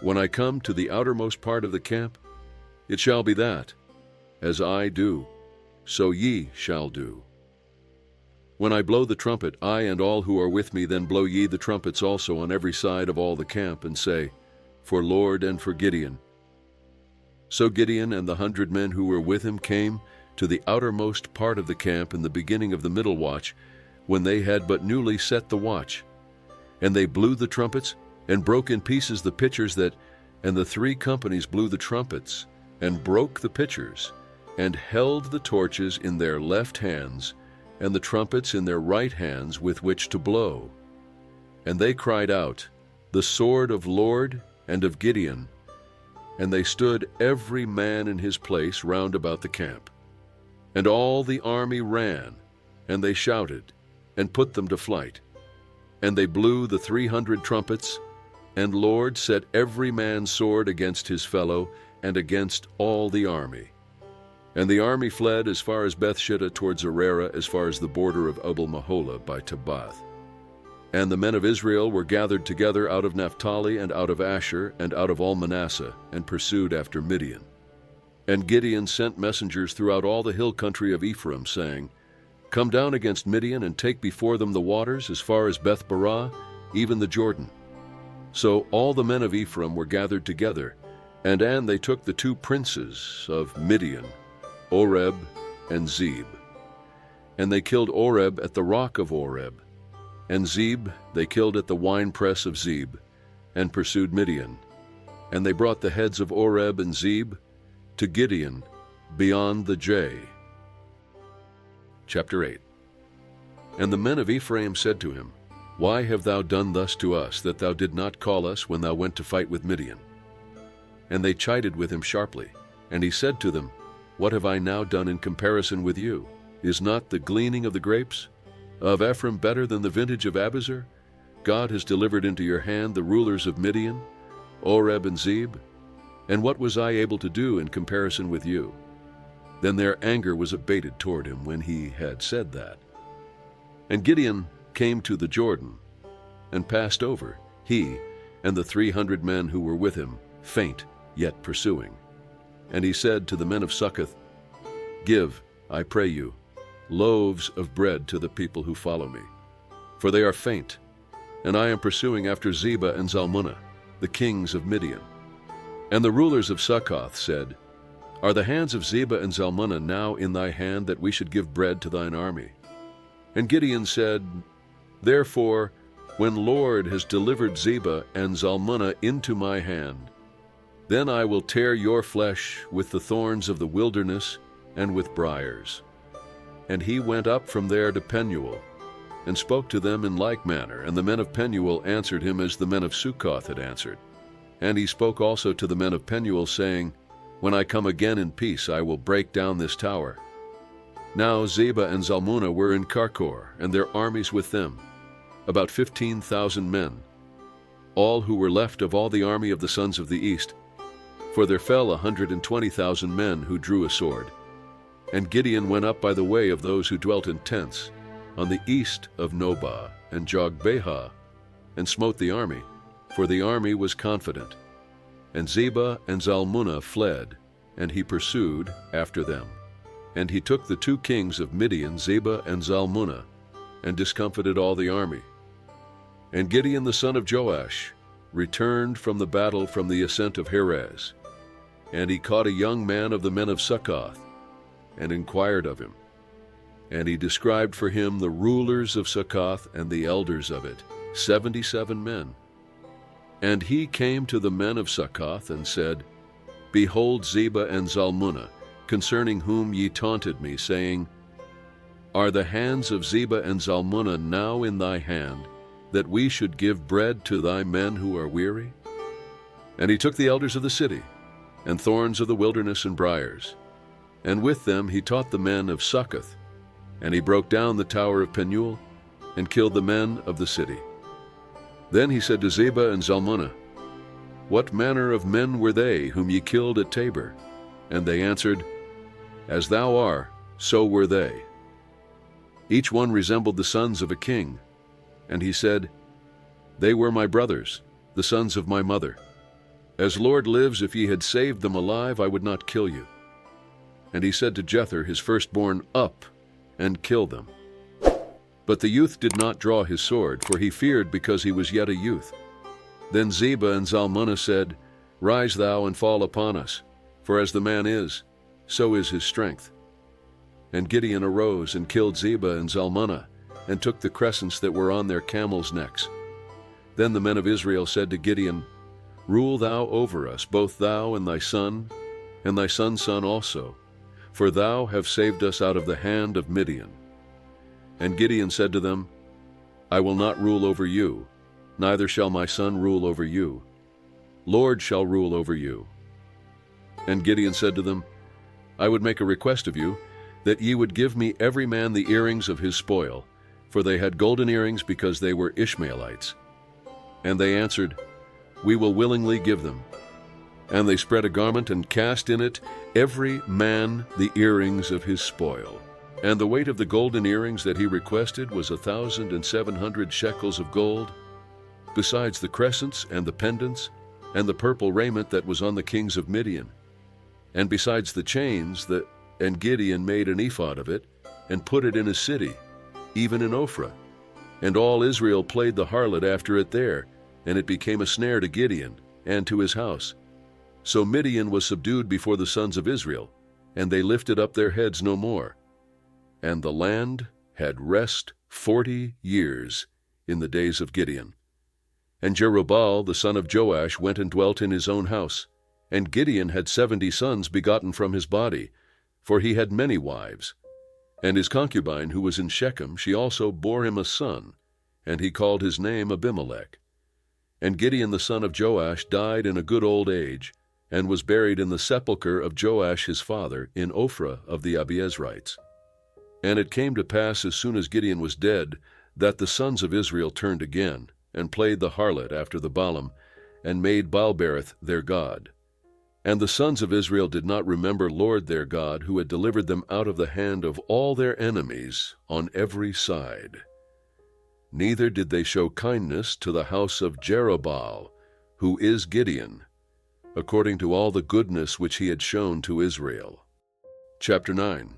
when I come to the outermost part of the camp, it shall be that, as I do, so ye shall do. When I blow the trumpet, I and all who are with me, then blow ye the trumpets also on every side of all the camp, and say, For Lord and for Gideon. So Gideon and the 100 men who were with him came to the outermost part of the camp in the beginning of the middle watch, when they had but newly set the watch. And they blew the trumpets, and broke in pieces the pitchers that And the 3 companies blew the trumpets, and broke the pitchers, and held the torches in their left hands, and the trumpets in their right hands with which to blow. And they cried out, The sword of Lord and of Gideon. And they stood every man in his place round about the camp. And all the army ran, and they shouted, and put them to flight. And they blew the 300 trumpets, and Lord set every man's sword against his fellow, and against all the army. And the army fled as far as Bethshittah towards Ararah, as far as the border of Abel-Maholah by Tabbath. And the men of Israel were gathered together out of Naphtali, and out of Asher, and out of all Manasseh, and pursued after Midian. And Gideon sent messengers throughout all the hill country of Ephraim, saying, Come down against Midian, and take before them the waters as far as Beth-barah, even the Jordan. So all the men of Ephraim were gathered together, and they took the 2 princes of Midian, Oreb and Zeb. And they killed Oreb at the rock of Oreb, and Zeb they killed at the winepress of Zeb, and pursued Midian. And they brought the heads of Oreb and Zeb to Gideon beyond the Jay. Chapter 8. And the men of Ephraim said to him, Why have thou done thus to us, that thou did not call us when thou went to fight with Midian? And they chided with him sharply. And he said to them, What have I now done in comparison with you? Is not the gleaning of the grapes of Ephraim better than the vintage of Abiezer? God has delivered into your hand the rulers of Midian, Oreb and Zeb. And what was I able to do in comparison with you? Then their anger was abated toward him when he had said that. And Gideon came to the Jordan, and passed over, he and the 300 men who were with him, faint, yet pursuing. And he said to the men of Succoth, Give, I pray you, loaves of bread to the people who follow me, for they are faint, and I am pursuing after Zebah and Zalmunna, the kings of Midian. And the rulers of Succoth said, Are the hands of Zebah and Zalmunna now in thy hand, that we should give bread to thine army? And Gideon said, Therefore, when Lord has delivered Zebah and Zalmunna into my hand, then I will tear your flesh with the thorns of the wilderness and with briars. And he went up from there to Penuel, and spoke to them in like manner. And the men of Penuel answered him as the men of Succoth had answered. And he spoke also to the men of Penuel, saying, When I come again in peace, I will break down this tower. Now Zebah and Zalmunna were in Karkor, and their armies with them, about 15,000 men, all who were left of all the army of the sons of the east. For there fell 120,000 men who drew a sword. And Gideon went up by the way of those who dwelt in tents, on the east of Nobah and Jogbehah, and smote the army, for the army was confident. And Zebah and Zalmunna fled, and he pursued after them. And he took the 2 kings of Midian, Zebah and Zalmunna, and discomfited all the army. And Gideon the son of Joash returned from the battle from the ascent of Heres. And he caught a young man of the men of Succoth, and inquired of him. And he described for him the rulers of Succoth and the elders of it, 77 men. And he came to the men of Succoth and said, Behold Zebah and Zalmunna, concerning whom ye taunted me, saying, Are the hands of Zebah and Zalmunna now in thy hand, that we should give bread to thy men who are weary? And he took the elders of the city, and thorns of the wilderness and briars, and with them he taught the men of Succoth, and he broke down the tower of Penuel, and killed the men of the city. Then he said to Zebah and Zalmunna, What manner of men were they whom ye killed at Tabor? And they answered, As thou art, so were they. Each one resembled the sons of a king. And he said, They were my brothers, the sons of my mother. As Lord lives, if ye had saved them alive, I would not kill you. And he said to Jether his firstborn, Up, and kill them. But the youth did not draw his sword, for he feared because he was yet a youth. Then Zebah and Zalmunna said, Rise thou and fall upon us, for as the man is, so is his strength. And Gideon arose and killed Zebah and Zalmunna, and took the crescents that were on their camels' necks. Then the men of Israel said to Gideon, Rule thou over us, both thou and thy son son also, for thou have saved us out of the hand of Midian. And Gideon said to them, I will not rule over you, neither shall my son rule over you. Lord shall rule over you. And Gideon said to them, I would make a request of you, that ye would give me every man the earrings of his spoil, for they had golden earrings because they were Ishmaelites. And they answered, We will willingly give them. And they spread a garment and cast in it every man the earrings of his spoil. And the weight of the golden earrings that he requested was 1,700 shekels of gold, besides the crescents and the pendants, and the purple raiment that was on the kings of Midian. And besides the chains, and Gideon made an ephod of it, and put it in a city, even in Ophrah. And all Israel played the harlot after it there, and it became a snare to Gideon, and to his house. So Midian was subdued before the sons of Israel, and they lifted up their heads no more. And the land had rest 40 years in the days of Gideon. And Jerubbaal the son of Joash went and dwelt in his own house. And Gideon had 70 sons begotten from his body, for he had many wives. And his concubine, who was in Shechem, she also bore him a son, and he called his name Abimelech. And Gideon the son of Joash died in a good old age, and was buried in the sepulchre of Joash his father in Ophrah of the Abiezrites. And it came to pass, as soon as Gideon was dead, that the sons of Israel turned again, and played the harlot after the Baalim, and made Baalberith their god. And the sons of Israel did not remember Lord their God, who had delivered them out of the hand of all their enemies on every side. Neither did they show kindness to the house of Jerubbaal, who is Gideon, according to all the goodness which he had shown to Israel. Chapter 9.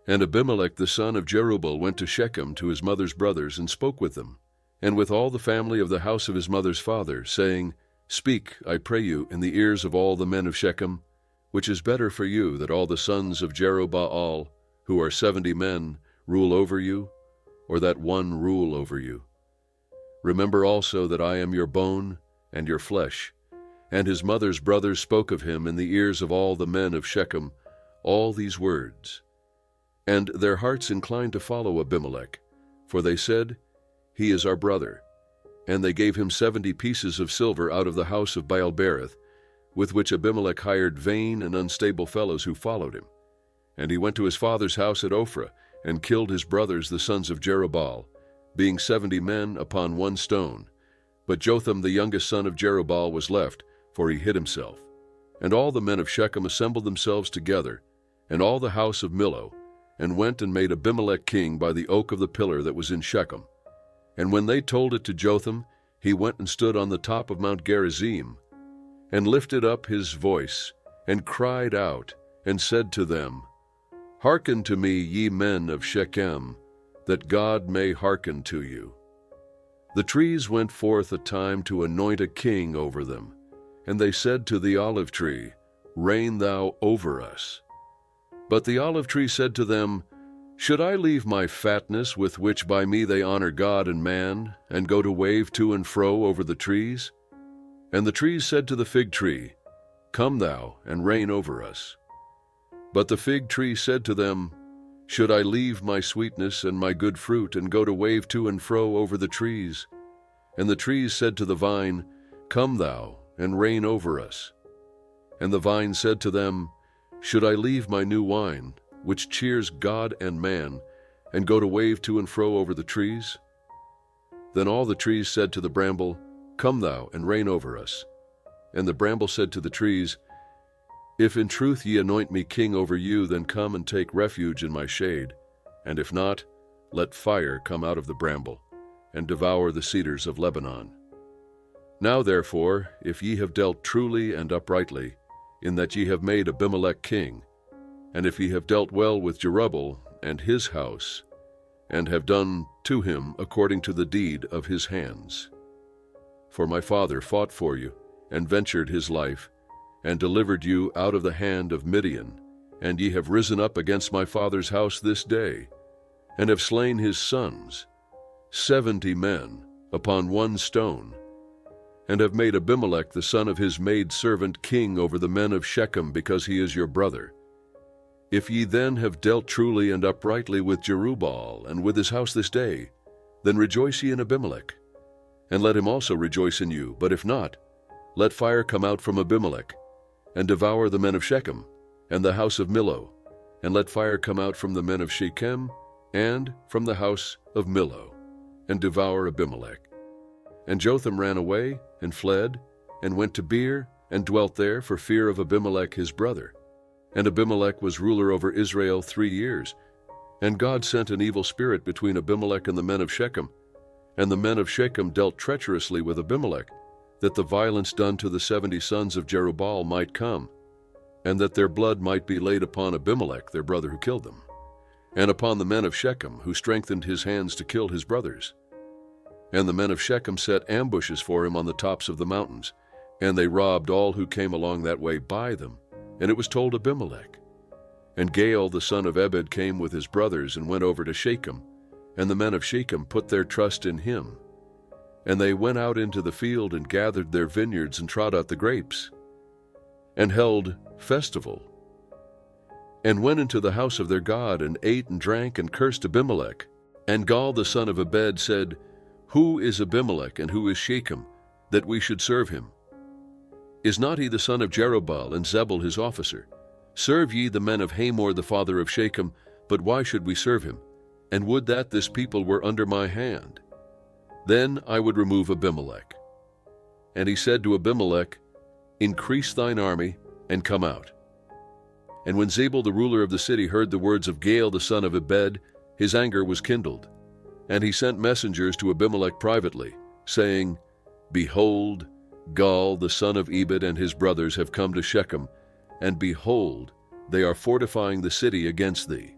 And Abimelech the son of Jerubbaal went to Shechem to his mother's brothers, and spoke with them, and with all the family of the house of his mother's father, saying, Speak, I pray you, in the ears of all the men of Shechem, which is better for you, that all the sons of Jerubbaal, who are 70 men, rule over you, or that one rule over you? Remember also that I am your bone and your flesh. And his mother's brothers spoke of him in the ears of all the men of Shechem all these words. And their hearts inclined to follow Abimelech, for they said, He is our brother. And they gave him 70 pieces of silver out of the house of Baalberith, with which Abimelech hired vain and unstable fellows who followed him. And he went to his father's house at Ophrah, and killed his brothers the sons of Jerubbaal, being 70 men upon one stone. But Jotham the youngest son of Jerubbaal was left, for he hid himself. And all the men of Shechem assembled themselves together, and all the house of Millo, and went and made Abimelech king by the oak of the pillar that was in Shechem. And when they told it to Jotham, he went and stood on the top of Mount Gerizim, and lifted up his voice, and cried out, and said to them, Hearken to me, ye men of Shechem, that God may hearken to you. The trees went forth a time to anoint a king over them, and they said to the olive tree, Reign thou over us. But the olive tree said to them, Should I leave my fatness with which by me they honor God and man, and go to wave to and fro over the trees? And the trees said to the fig tree, Come thou, and reign over us. But the fig tree said to them, Should I leave my sweetness and my good fruit, and go to wave to and fro over the trees? And the trees said to the vine, Come thou, and reign over us. And the vine said to them, Should I leave my new wine, which cheers God and man, and go to wave to and fro over the trees? Then all the trees said to the bramble, Come thou, and reign over us. And the bramble said to the trees, If in truth ye anoint me king over you, then come and take refuge in my shade. And if not, let fire come out of the bramble, and devour the cedars of Lebanon. Now therefore, if ye have dealt truly and uprightly, in that ye have made Abimelech king, and if ye have dealt well with Jerubbaal and his house, and have done to him according to the deed of his hands. For my father fought for you, and ventured his life, and delivered you out of the hand of Midian, and ye have risen up against my father's house this day, and have slain his sons, 70 men, upon one stone. and have made Abimelech the son of his maidservant king over the men of Shechem, because he is your brother. If ye then have dealt truly and uprightly with Jerubbaal and with his house this day, then rejoice ye in Abimelech, and let him also rejoice in you. But if not, let fire come out from Abimelech, and devour the men of Shechem, and the house of Millo, and let fire come out from the men of Shechem, and from the house of Millo, and devour Abimelech. And Jotham ran away, and fled, and went to Beer, and dwelt there for fear of Abimelech his brother. And Abimelech was ruler over Israel 3 years. And God sent an evil spirit between Abimelech and the men of Shechem. And the men of Shechem dealt treacherously with Abimelech, that the violence done to the 70 sons of Jerubbaal might come, and that their blood might be laid upon Abimelech their brother who killed them, and upon the men of Shechem who strengthened his hands to kill his brothers. And the men of Shechem set ambushes for him on the tops of the mountains, and they robbed all who came along that way by them. And it was told Abimelech. And Gaal the son of Ebed came with his brothers and went over to Shechem, and the men of Shechem put their trust in him. And they went out into the field and gathered their vineyards and trod out the grapes, and held festival, and went into the house of their God, and ate and drank, and cursed Abimelech. And Gaal the son of Ebed said, Who is Abimelech, and who is Shechem, that we should serve him? Is not he the son of Jerubbaal, and Zebul his officer? Serve ye the men of Hamor the father of Shechem, but why should we serve him? And would that this people were under my hand. Then I would remove Abimelech. And he said to Abimelech, Increase thine army, and come out. And when Zebul the ruler of the city heard the words of Gaal the son of Ebed, his anger was kindled. And he sent messengers to Abimelech privately, saying, Behold, Gaal the son of Ebed and his brothers have come to Shechem, and behold, they are fortifying the city against thee.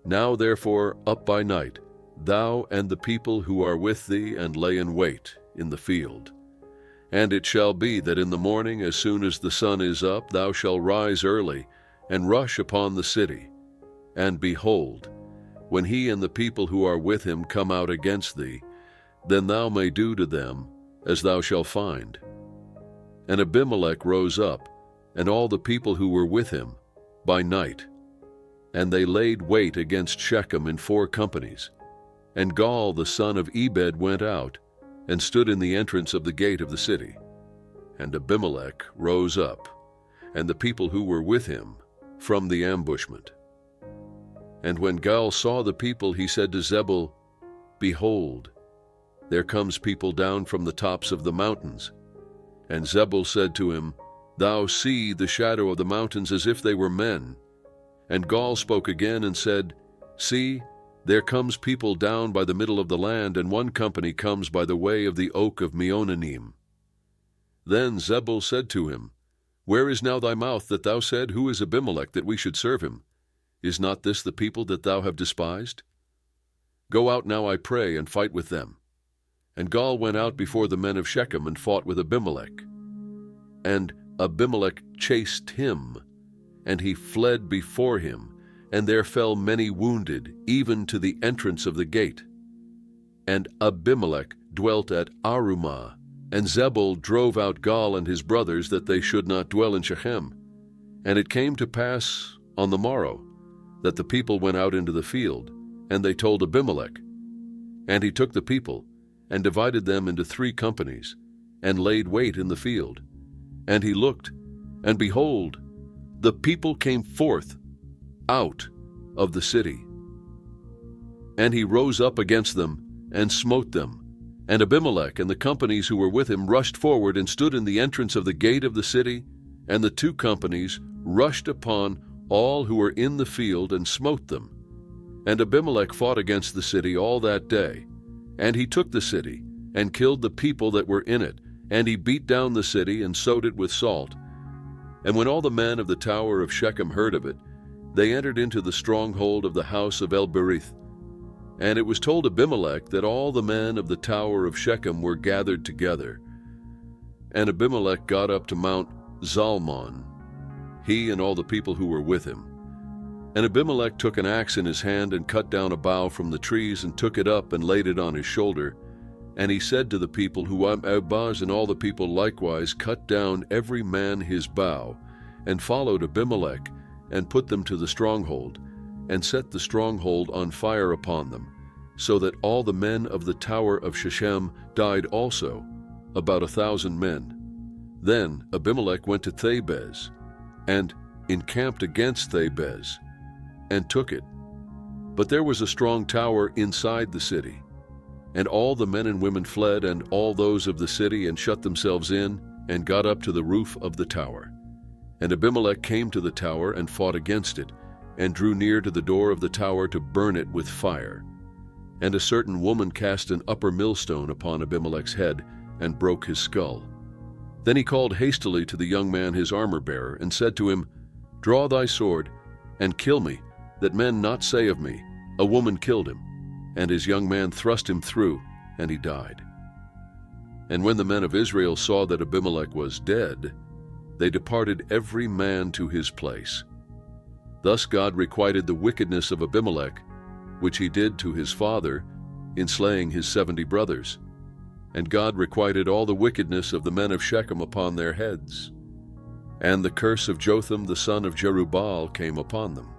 Now therefore up by night, thou and the people who are with thee, and lay in wait in the field. And it shall be that in the morning, as soon as the sun is up, thou shalt rise early, and rush upon the city. And behold, when he and the people who are with him come out against thee, then thou may do to them as thou shalt find. And Abimelech rose up, and all the people who were with him, by night. And they laid wait against Shechem in 4 companies. And Gaal the son of Ebed went out, and stood in the entrance of the gate of the city. And Abimelech rose up, and the people who were with him, from the ambushment. And when Gaal saw the people, he said to Zebul, Behold, there comes people down from the tops of the mountains. And Zebul said to him, Thou see the shadow of the mountains as if they were men. And Gaal spoke again and said, See, there comes people down by the middle of the land, and one company comes by the way of the oak of Meonanim. Then Zebul said to him, Where is now thy mouth that thou said, Who is Abimelech, that we should serve him? Is not this the people that thou have despised? Go out now, I pray, and fight with them. And Gaal went out before the men of Shechem, and fought with Abimelech. And Abimelech chased him, and he fled before him, and there fell many wounded, even to the entrance of the gate. And Abimelech dwelt at Arumah, and Zebul drove out Gaal and his brothers, that they should not dwell in Shechem. And it came to pass on the morrow, that the people went out into the field, and they told Abimelech. And he took the people, and divided them into 3 companies, and laid wait in the field. And he looked, and behold, the people came forth out of the city. And he rose up against them, and smote them. And Abimelech and the companies who were with him rushed forward, and stood in the entrance of the gate of the city, and the 2 companies rushed upon all who were in the field, and smote them. And Abimelech fought against the city all that day. And he took the city, and killed the people that were in it, and he beat down the city, and sowed it with salt. And when all the men of the tower of Shechem heard of it, they entered into the stronghold of the house of El-Berith. And it was told Abimelech that all the men of the tower of Shechem were gathered together. And Abimelech got up to Mount Zalmon, he and all the people who were with him. And Abimelech took an axe in his hand, and cut down a bough from the trees, and took it up, and laid it on his shoulder, And he said to the people who Abaz, and all the people likewise cut down every man his bow, and followed Abimelech, and put them to the stronghold, and set the stronghold on fire upon them, so that all the men of the tower of Shechem died also, about 1,000 men. Then Abimelech went to Thebez, and encamped against Thebez, and took it. But there was a strong tower inside the city. And all the men and women fled, and all those of the city, and shut themselves in, and got up to the roof of the tower. And Abimelech came to the tower, and fought against it, and drew near to the door of the tower to burn it with fire. And a certain woman cast an upper millstone upon Abimelech's head, and broke his skull. Then he called hastily to the young man his armor-bearer, and said to him, Draw thy sword, and kill me, that men not say of me, A woman killed him. And his young man thrust him through, and he died. And when the men of Israel saw that Abimelech was dead, they departed every man to his place. Thus God requited the wickedness of Abimelech, which he did to his father, in slaying his 70 brothers. And God requited all the wickedness of the men of Shechem upon their heads. And the curse of Jotham the son of Jerubbaal came upon them.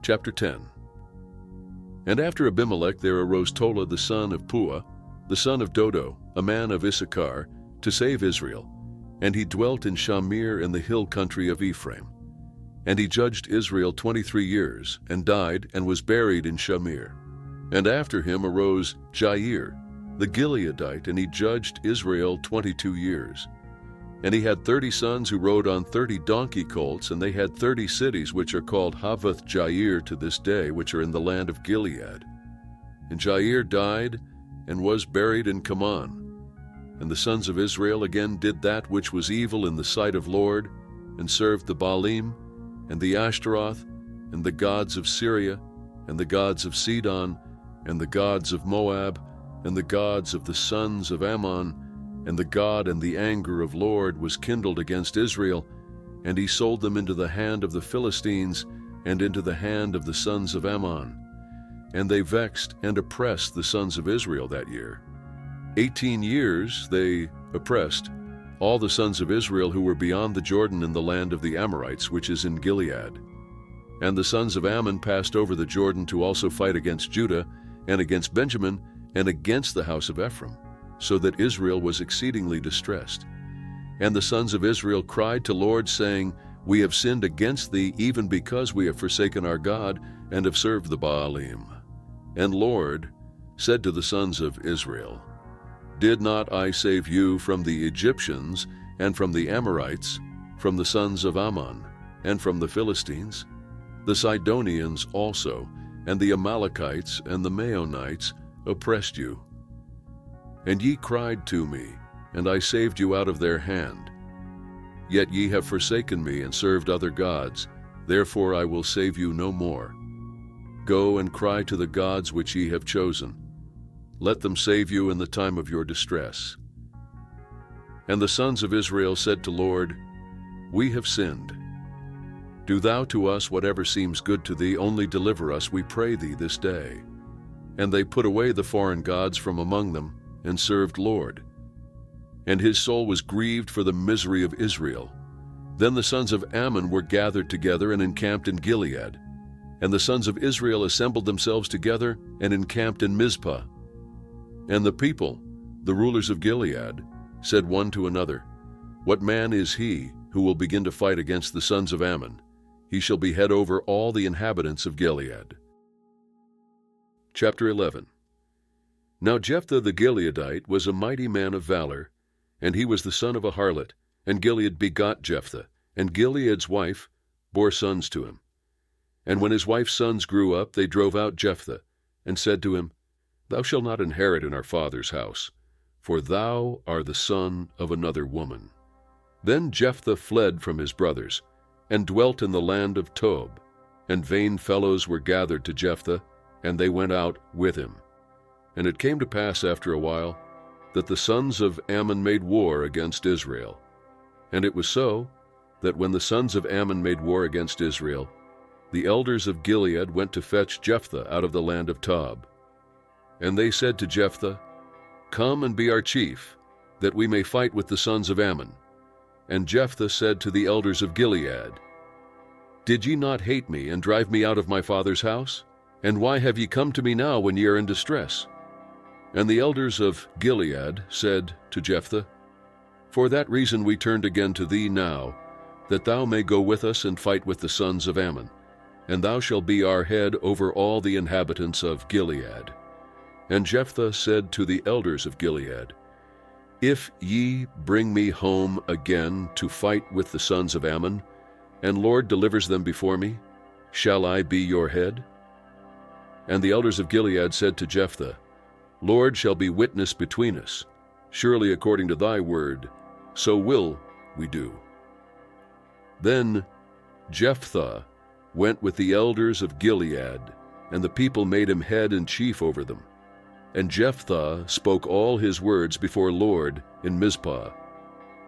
Chapter 10. And after Abimelech there arose Tola the son of Puah, the son of Dodo, a man of Issachar, to save Israel. And he dwelt in Shamir in the hill country of Ephraim. And he judged Israel 23 years, and died, and was buried in Shamir. And after him arose Jair, the Gileadite, and he judged Israel 22 years. And he had 30 sons who rode on 30 donkey colts, and they had 30 cities which are called Havoth Jair to this day, which are in the land of Gilead. And Jair died, and was buried in Kaman. And the sons of Israel again did that which was evil in the sight of Lord, and served the Baalim, and the Ashtaroth, and the gods of Syria, and the gods of Sidon, and the gods of Moab, and the gods of the sons of Ammon. And the God and the anger of Lord was kindled against Israel, and he sold them into the hand of the Philistines, and into the hand of the sons of Ammon. And they vexed and oppressed the sons of Israel that year. 18 years they oppressed all the sons of Israel who were beyond the Jordan in the land of the Amorites, which is in Gilead. And the sons of Ammon passed over the Jordan to also fight against Judah, and against Benjamin, and against the house of Ephraim, so that Israel was exceedingly distressed. And the sons of Israel cried to Lord, saying, We have sinned against thee, even because we have forsaken our God, and have served the Baalim. And Lord said to the sons of Israel, Did not I save you from the Egyptians, and from the Amorites, from the sons of Ammon, and from the Philistines? The Sidonians also, and the Amalekites, and the Maonites oppressed you. And ye cried to me, and I saved you out of their hand. Yet ye have forsaken me, and served other gods, therefore I will save you no more. Go and cry to the gods which ye have chosen. Let them save you in the time of your distress. And the sons of Israel said to Lord, We have sinned. Do thou to us whatever seems good to thee, only deliver us, we pray thee, this day. And they put away the foreign gods from among them, and served Lord. And his soul was grieved for the misery of Israel. Then the sons of Ammon were gathered together and encamped in Gilead. And the sons of Israel assembled themselves together and encamped in Mizpah. And the people, the rulers of Gilead, said one to another, What man is he who will begin to fight against the sons of Ammon? He shall be head over all the inhabitants of Gilead. Chapter 11. Now Jephthah the Gileadite was a mighty man of valor, and he was the son of a harlot, and Gilead begot Jephthah, and Gilead's wife bore sons to him. And when his wife's sons grew up, they drove out Jephthah, and said to him, Thou shalt not inherit in our father's house, for thou art the son of another woman. Then Jephthah fled from his brothers, and dwelt in the land of Tob, and vain fellows were gathered to Jephthah, and they went out with him. And it came to pass after a while, that the sons of Ammon made war against Israel. And it was so, that when the sons of Ammon made war against Israel, the elders of Gilead went to fetch Jephthah out of the land of Tob. And they said to Jephthah, "Come and be our chief, that we may fight with the sons of Ammon." And Jephthah said to the elders of Gilead, "Did ye not hate me and drive me out of my father's house? And why have ye come to me now when ye are in distress?" And the elders of Gilead said to Jephthah, "For that reason we turned again to thee now, that thou may go with us and fight with the sons of Ammon, and thou shalt be our head over all the inhabitants of Gilead." And Jephthah said to the elders of Gilead, "If ye bring me home again to fight with the sons of Ammon, and Lord delivers them before me, shall I be your head?" And the elders of Gilead said to Jephthah, "Lord shall be witness between us. Surely according to thy word, so will we do." Then Jephthah went with the elders of Gilead, and the people made him head and chief over them. And Jephthah spoke all his words before Lord in Mizpah.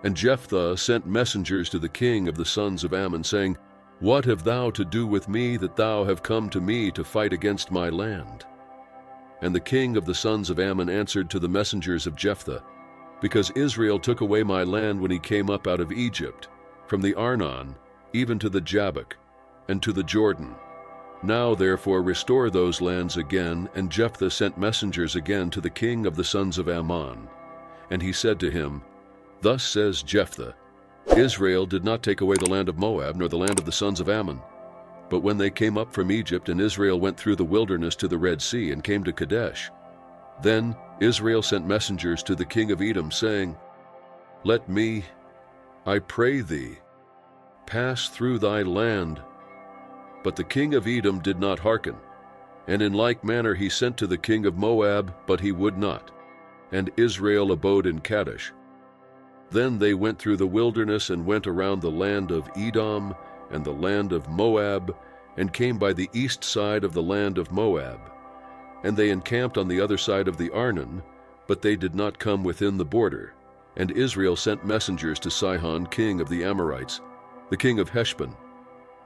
And Jephthah sent messengers to the king of the sons of Ammon, saying, "What have thou to do with me, that thou have come to me to fight against my land?" And the king of the sons of Ammon answered to the messengers of Jephthah, "Because Israel took away my land when he came up out of Egypt, from the Arnon even to the Jabbok, and to the Jordan. Now therefore restore those lands again." And Jephthah sent messengers again to the king of the sons of Ammon. And he said to him, "Thus says Jephthah, Israel did not take away the land of Moab, nor the land of the sons of Ammon. But when they came up from Egypt, and Israel went through the wilderness to the Red Sea, and came to Kadesh, then Israel sent messengers to the king of Edom, saying, Let me, I pray thee, pass through thy land. But the king of Edom did not hearken. And in like manner he sent to the king of Moab, but he would not. And Israel abode in Kadesh. Then they went through the wilderness, and went around the land of Edom and the land of Moab, and came by the east side of the land of Moab. And they encamped on the other side of the Arnon, but they did not come within the border. And Israel sent messengers to Sihon, king of the Amorites, the king of Heshbon.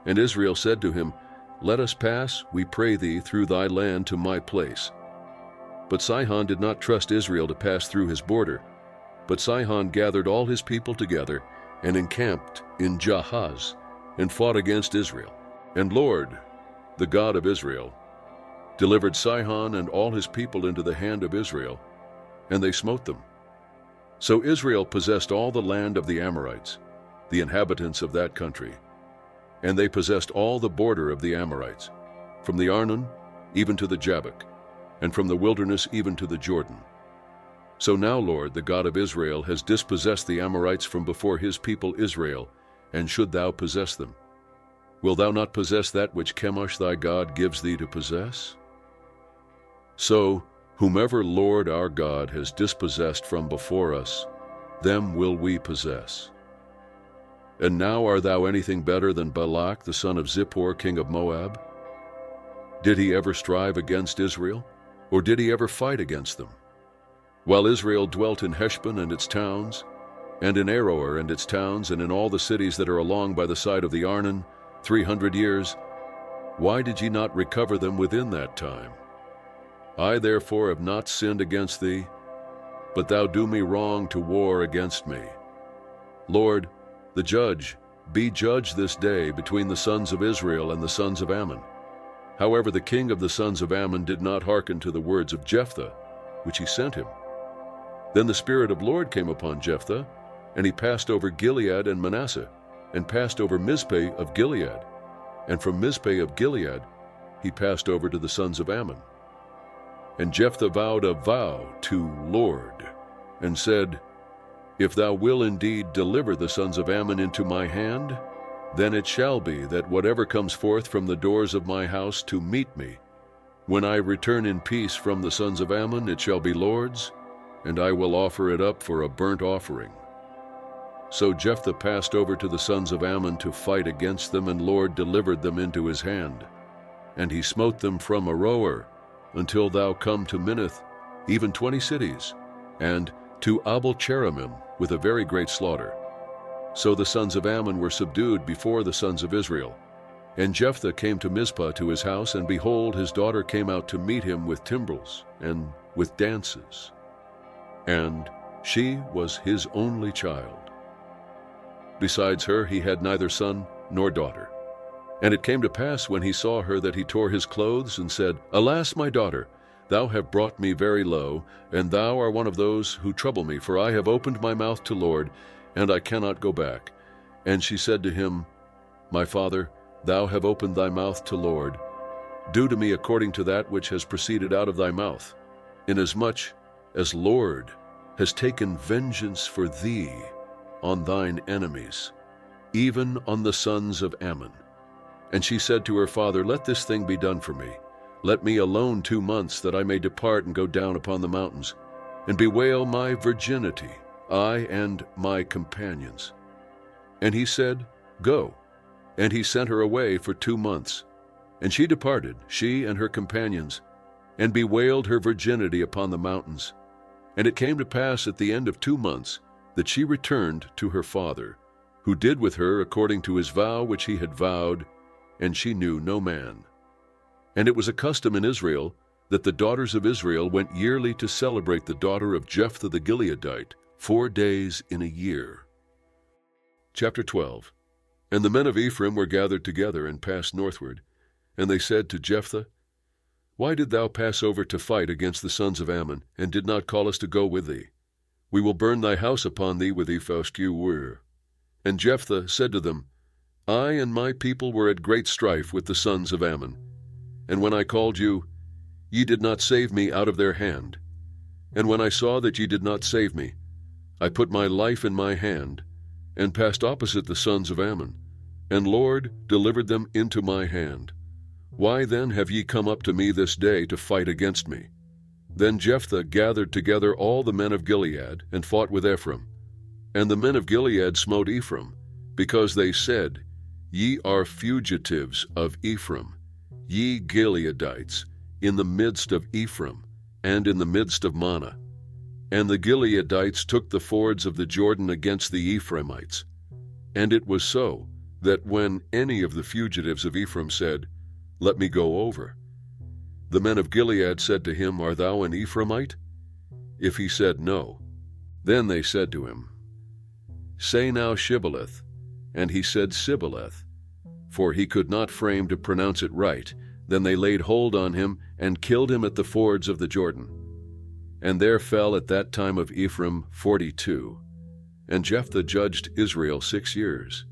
And Israel said to him, Let us pass, we pray thee, through thy land to my place. But Sihon did not trust Israel to pass through his border. But Sihon gathered all his people together, and encamped in Jahaz, and fought against Israel. And Lord, the God of Israel, delivered Sihon and all his people into the hand of Israel, and they smote them. So Israel possessed all the land of the Amorites, the inhabitants of that country. And they possessed all the border of the Amorites, from the Arnon even to the Jabbok, and from the wilderness even to the Jordan. So now, Lord, the God of Israel, has dispossessed the Amorites from before his people Israel, and should thou possess them? Wilt thou not possess that which Chemosh thy God gives thee to possess? So, whomever Lord our God has dispossessed from before us, them will we possess. And now art thou anything better than Balak the son of Zippor, king of Moab? Did he ever strive against Israel, or did he ever fight against them? While Israel dwelt in Heshbon and its towns, and in Aroer and its towns, and in all the cities that are along by the side of the Arnon, 300 years, why did ye not recover them within that time? I therefore have not sinned against thee, but thou do me wrong to war against me. Lord, the judge, be judge this day between the sons of Israel and the sons of Ammon. However, the king of the sons of Ammon did not hearken to the words of Jephthah, which he sent him. Then the Spirit of Lord came upon Jephthah, and he passed over Gilead and Manasseh, and passed over Mizpeh of Gilead. And from Mizpeh of Gilead he passed over to the sons of Ammon. And Jephthah vowed a vow to Lord, and said, If thou will indeed deliver the sons of Ammon into my hand, then it shall be that whatever comes forth from the doors of my house to meet me, when I return in peace from the sons of Ammon, it shall be Lord's, and I will offer it up for a burnt offering. So Jephthah passed over to the sons of Ammon to fight against them, and Lord delivered them into his hand. And he smote them from Aroer until thou come to Minnith, even 20 cities, and to Abel-cheramim with a very great slaughter. So the sons of Ammon were subdued before the sons of Israel. And Jephthah came to Mizpah to his house, and behold, his daughter came out to meet him with timbrels and with dances. And she was his only child. Besides her he had neither son nor daughter. And it came to pass when he saw her that he tore his clothes and said, Alas, my daughter, thou have brought me very low, and thou art one of those who trouble me, for I have opened my mouth to Lord, and I cannot go back. And she said to him, My father, thou have opened thy mouth to Lord. Do to me according to that which has proceeded out of thy mouth, inasmuch as Lord has taken vengeance for thee on thine enemies, even on the sons of Ammon. And she said to her father, Let this thing be done for me. Let me alone 2 months, that I may depart and go down upon the mountains, and bewail my virginity, I and my companions. And he said, Go. And he sent her away for 2 months. And she departed, she and her companions, and bewailed her virginity upon the mountains. And it came to pass at the end of 2 months that she returned to her father, who did with her according to his vow which he had vowed, and she knew no man. And it was a custom in Israel that the daughters of Israel went yearly to celebrate the daughter of Jephthah the Gileadite 4 days in a year. Chapter 12. And the men of Ephraim were gathered together and passed northward. And they said to Jephthah, Why did thou pass over to fight against the sons of Ammon, and did not call us to go with thee? We will burn thy house upon thee with ephah. And Jephthah said to them, I and my people were at great strife with the sons of Ammon. And when I called you, ye did not save me out of their hand. And when I saw that ye did not save me, I put my life in my hand, and passed opposite the sons of Ammon, and Lord delivered them into my hand. Why then have ye come up to me this day to fight against me? Then Jephthah gathered together all the men of Gilead, and fought with Ephraim. And the men of Gilead smote Ephraim, because they said, Ye are fugitives of Ephraim, ye Gileadites, in the midst of Ephraim, and in the midst of Manah. And the Gileadites took the fords of the Jordan against the Ephraimites. And it was so, that when any of the fugitives of Ephraim said, Let me go over, the men of Gilead said to him, Art thou an Ephraimite? If he said, No, then they said to him, Say now Shibboleth. And he said Sibboleth, for he could not frame to pronounce it right. Then they laid hold on him, and killed him at the fords of the Jordan. And there fell at that time of Ephraim 42. And Jephthah judged Israel 6 years.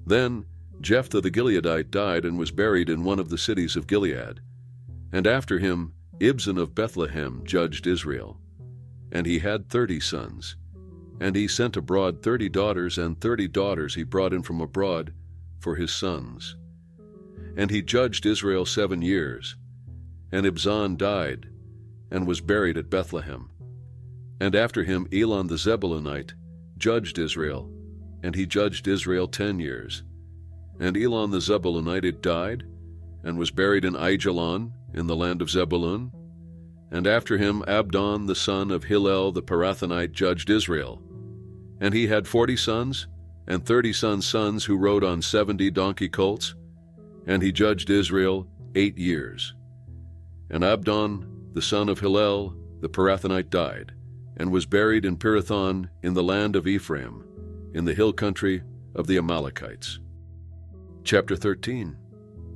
Then Jephthah the Gileadite died, and was buried in one of the cities of Gilead. And after him Ibzan of Bethlehem judged Israel. And he had 30 sons. And he sent abroad 30 daughters, and 30 daughters he brought in from abroad for his sons. And he judged Israel 7 years. And Ibzan died, and was buried at Bethlehem. And after him Elon the Zebulunite judged Israel, and he judged Israel 10 years. And Elon the Zebulunite died, and was buried in Aijalon, in the land of Zebulun. And after him Abdon the son of Hillel the Parathonite judged Israel. And he had 40 sons, and 30 sons who rode on 70 donkey colts. And he judged Israel 8 years. And Abdon the son of Hillel the Parathonite died, and was buried in Pirathon in the land of Ephraim, in the hill country of the Amalekites. Chapter 13.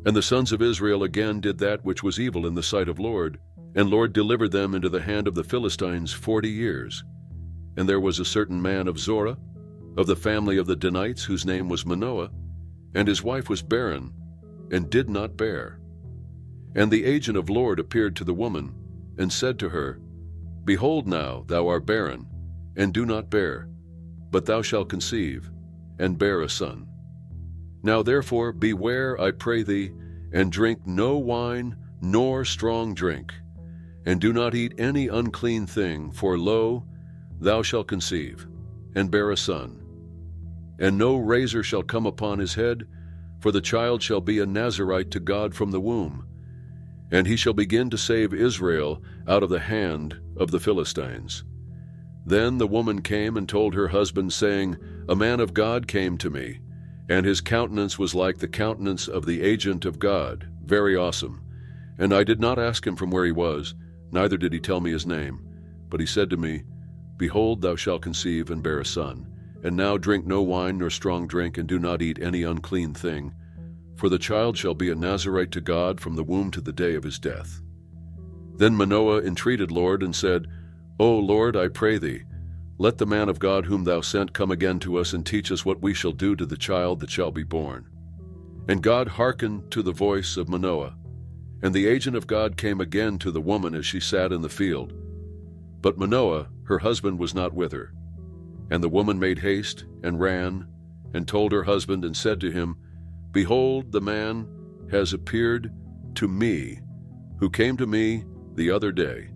And the sons of Israel again did that which was evil in the sight of Lord, and Lord delivered them into the hand of the Philistines 40 years. And there was a certain man of Zorah, of the family of the Danites, whose name was Manoah, and his wife was barren, and did not bear. And the agent of Lord appeared to the woman, and said to her, Behold now, thou art barren, and do not bear, but thou shalt conceive, and bear a son. Now therefore beware, I pray thee, and drink no wine nor strong drink, and do not eat any unclean thing, for lo, thou shalt conceive, and bear a son. And no razor shall come upon his head, for the child shall be a Nazirite to God from the womb, and he shall begin to save Israel out of the hand of the Philistines. Then the woman came and told her husband, saying, A man of God came to me, and his countenance was like the countenance of the agent of God, very awesome. And I did not ask him from where he was, neither did he tell me his name. But he said to me, Behold, thou shalt conceive and bear a son. And now drink no wine nor strong drink, and do not eat any unclean thing. For the child shall be a Nazarite to God from the womb to the day of his death. Then Manoah entreated Lord, and said, O Lord, I pray thee, let the man of God whom thou sent come again to us, and teach us what we shall do to the child that shall be born. And God hearkened to the voice of Manoah. And the agent of God came again to the woman as she sat in the field. But Manoah, her husband, was not with her. And the woman made haste, and ran, and told her husband, and said to him, Behold, the man has appeared to me, who came to me the other day.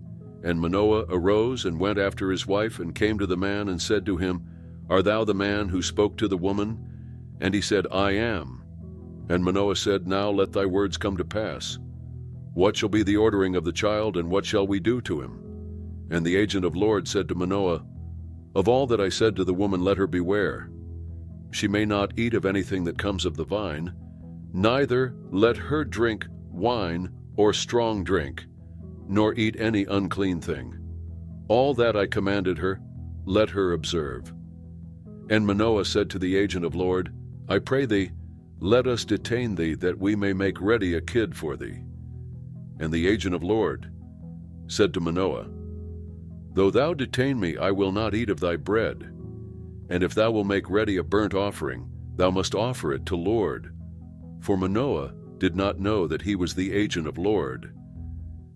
And Manoah arose, and went after his wife, and came to the man, and said to him, Art thou the man who spoke to the woman? And he said, I am. And Manoah said, Now let thy words come to pass. What shall be the ordering of the child, and what shall we do to him? And the agent of Lord said to Manoah, Of all that I said to the woman, let her beware. She may not eat of anything that comes of the vine, neither let her drink wine or strong drink, nor eat any unclean thing. All that I commanded her, let her observe. And Manoah said to the agent of Lord, I pray thee, let us detain thee, that we may make ready a kid for thee. And the agent of Lord said to Manoah, Though thou detain me, I will not eat of thy bread. And if thou wilt make ready a burnt offering, thou must offer it to Lord. For Manoah did not know that he was the agent of Lord.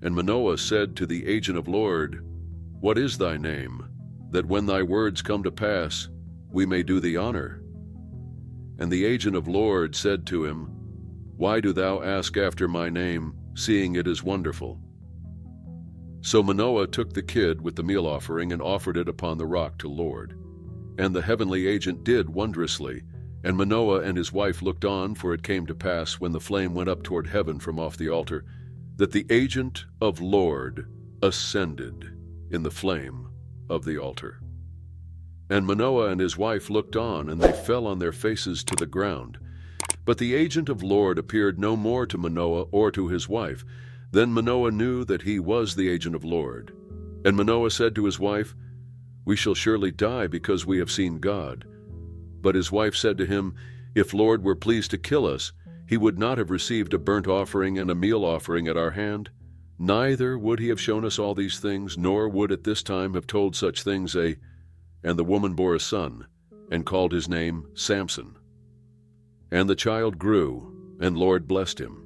And Manoah said to the agent of Lord, What is thy name, that when thy words come to pass, we may do thee honor? And the agent of Lord said to him, Why do thou ask after my name, seeing it is wonderful? So Manoah took the kid with the meal offering, and offered it upon the rock to Lord. And the heavenly agent did wondrously, and Manoah and his wife looked on, for it came to pass, when the flame went up toward heaven from off the altar, that the agent of Lord ascended in the flame of the altar. And Manoah and his wife looked on, and they fell on their faces to the ground. But the agent of Lord appeared no more to Manoah or to his wife. Then Manoah knew that he was the agent of Lord. And Manoah said to his wife, We shall surely die, because we have seen God. But his wife said to him, If Lord were pleased to kill us, he would not have received a burnt offering and a meal offering at our hand. Neither would he have shown us all these things, nor would at this time have told such things. And the woman bore a son, and called his name Samson. And the child grew, and Lord blessed him.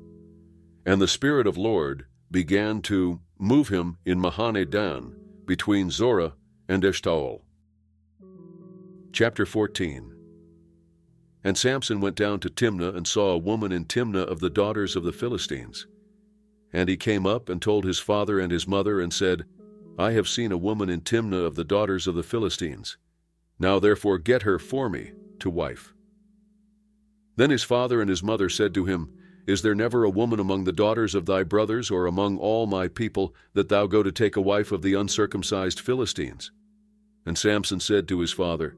And the Spirit of Lord began to move him in Mahane Dan, between Zorah and Eshtaol. Chapter 14. And Samson went down to Timnah, and saw a woman in Timnah of the daughters of the Philistines. And he came up, and told his father and his mother, and said, I have seen a woman in Timnah of the daughters of the Philistines. Now therefore get her for me to wife. Then his father and his mother said to him, Is there never a woman among the daughters of thy brothers, or among all my people, that thou go to take a wife of the uncircumcised Philistines? And Samson said to his father,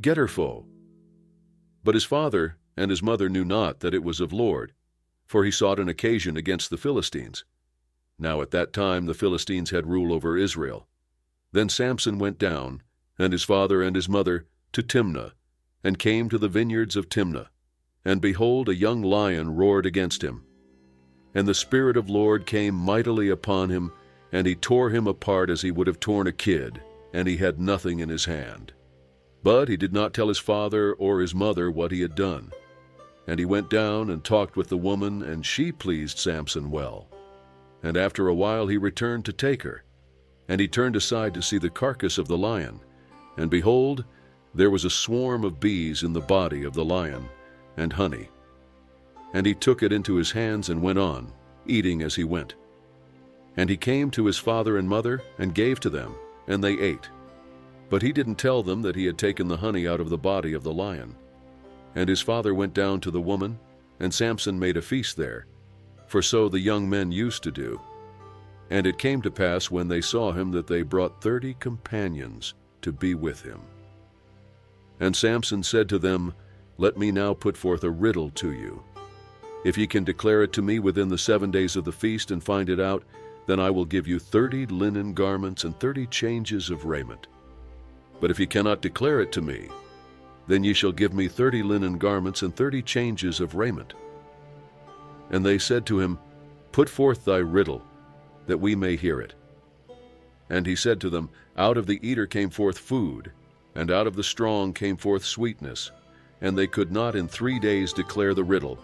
Get her foe. But his father and his mother knew not that it was of Lord, for he sought an occasion against the Philistines. Now at that time the Philistines had rule over Israel. Then Samson went down, and his father and his mother, to Timnah, and came to the vineyards of Timnah. And behold, a young lion roared against him. And the Spirit of Lord came mightily upon him, and he tore him apart as he would have torn a kid, and he had nothing in his hand. But he did not tell his father or his mother what he had done. And he went down and talked with the woman, and she pleased Samson well. And after a while he returned to take her. And he turned aside to see the carcass of the lion. And behold, there was a swarm of bees in the body of the lion, and honey. And he took it into his hands and went on, eating as he went. And he came to his father and mother, and gave to them, and they ate. But he didn't tell them that he had taken the honey out of the body of the lion. And his father went down to the woman, and Samson made a feast there, for so the young men used to do. And it came to pass, when they saw him, that they brought 30 companions to be with him. And Samson said to them, let me now put forth a riddle to you. If ye can declare it to me within the 7 days of the feast and find it out, then I will give you 30 linen garments and 30 changes of raiment. But if ye cannot declare it to me, then ye shall give me 30 linen garments and 30 changes of raiment. And they said to him, Put forth thy riddle, that we may hear it. And he said to them, Out of the eater came forth food, and out of the strong came forth sweetness, and they could not in 3 days declare the riddle.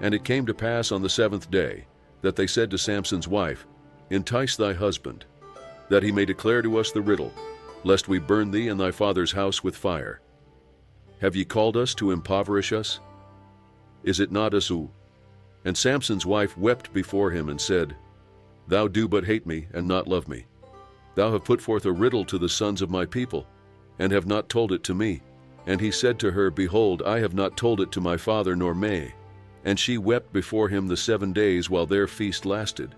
And it came to pass on the 7th day, that they said to Samson's wife, Entice thy husband, that he may declare to us the riddle, lest we burn thee and thy father's house with fire. Have ye called us to impoverish us? Is it not Azu? And Samson's wife wept before him and said, Thou do but hate me and not love me. Thou have put forth a riddle to the sons of my people, and have not told it to me. And he said to her, Behold, I have not told it to my father nor May. And she wept before him the 7 days while their feast lasted.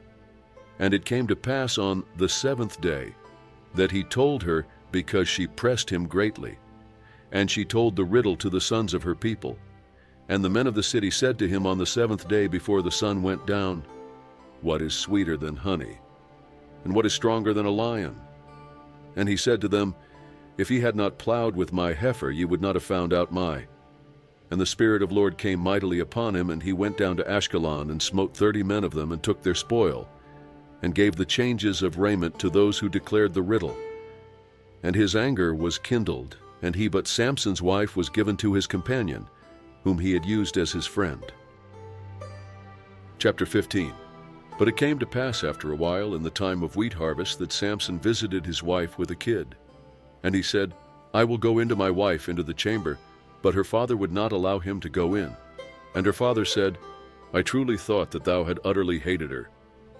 And it came to pass on the 7th day that he told her, because she pressed him greatly. And she told the riddle to the sons of her people. And the men of the city said to him on the 7th day before the sun went down, What is sweeter than honey? And what is stronger than a lion? And he said to them, If ye had not plowed with my heifer, ye would not have found out my. And the Spirit of Lord came mightily upon him, and he went down to Ashkelon, and smote 30 men of them, and took their spoil, and gave the changes of raiment to those who declared the riddle. And his anger was kindled, and he but Samson's wife was given to his companion, whom he had used as his friend. Chapter 15. But it came to pass after a while, in the time of wheat harvest, that Samson visited his wife with a kid. And he said, I will go into my wife into the chamber. But her father would not allow him to go in. And her father said, I truly thought that thou had utterly hated her.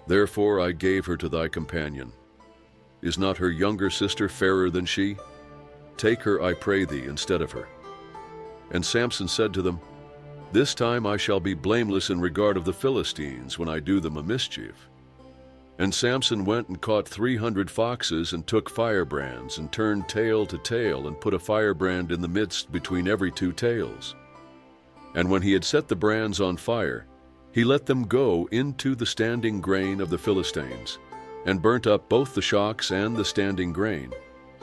Therefore I gave her to thy companion. Is not her younger sister fairer than she? Take her, I pray thee, instead of her. And Samson said to them, This time I shall be blameless in regard of the Philistines, when I do them a mischief. And Samson went and caught 300 foxes, and took firebrands, and turned tail to tail, and put a firebrand in the midst between every 2 tails. And when he had set the brands on fire, he let them go into the standing grain of the Philistines, and burnt up both the shocks and the standing grain,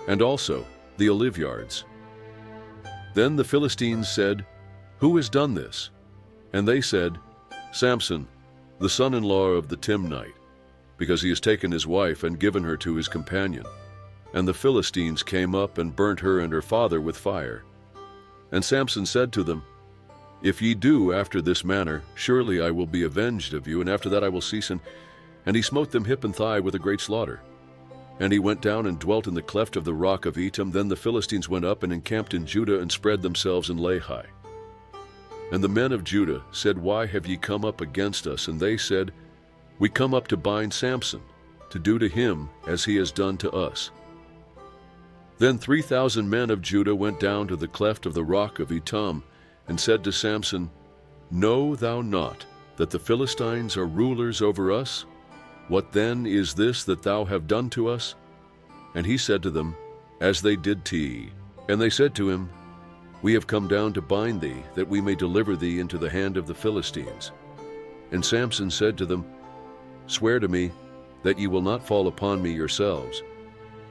and also the oliveyards. Then the Philistines said, Who has done this? And they said, Samson, the son-in-law of the Timnite, because he has taken his wife and given her to his companion. And the Philistines came up and burnt her and her father with fire. And Samson said to them, If ye do after this manner, surely I will be avenged of you, and after that I will cease. And he smote them hip and thigh with a great slaughter. And he went down and dwelt in the cleft of the rock of Etam. Then the Philistines went up and encamped in Judah, and spread themselves in Lehi. And the men of Judah said, Why have ye come up against us? And they said, We come up to bind Samson, to do to him as he has done to us. Then 3,000 men of Judah went down to the cleft of the rock of Etam, and said to Samson, Know thou not that the Philistines are rulers over us? What then is this that thou have done to us? And he said to them, As they did to ye. And they said to him, We have come down to bind thee, that we may deliver thee into the hand of the Philistines. And Samson said to them, Swear to me that ye will not fall upon me yourselves.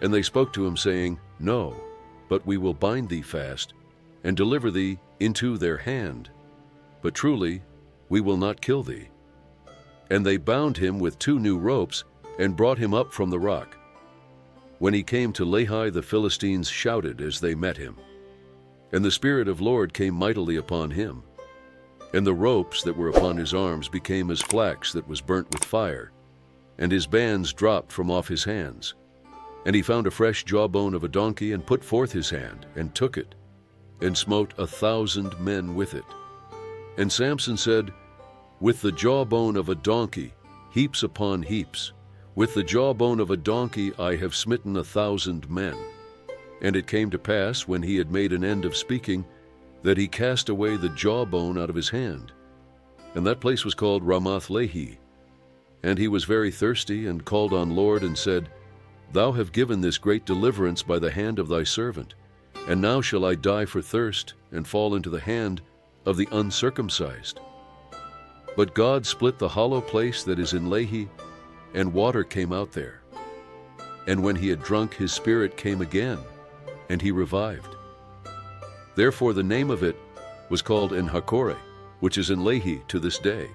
And they spoke to him, saying, No, but we will bind thee fast, and deliver thee into their hand. But truly we will not kill thee. And they bound him with 2 new ropes, and brought him up from the rock. When he came to Lehi, the Philistines shouted as they met him. And the Spirit of Lord came mightily upon him. And the ropes that were upon his arms became as flax that was burnt with fire, and his bands dropped from off his hands. And he found a fresh jawbone of a donkey, and put forth his hand, and took it, and smote 1,000 men with it. And Samson said, With the jawbone of a donkey, heaps upon heaps, with the jawbone of a donkey I have smitten 1,000 men. And it came to pass, when he had made an end of speaking, that he cast away the jawbone out of his hand. And that place was called Ramath-lehi. And he was very thirsty, and called on Lord, and said, Thou have given this great deliverance by the hand of thy servant, and now shall I die for thirst, and fall into the hand of the uncircumcised. But God split the hollow place that is in Lehi, and water came out there. And when he had drunk, his spirit came again, and he revived. Therefore the name of it was called En-Hakkore, which is in Lehi to this day.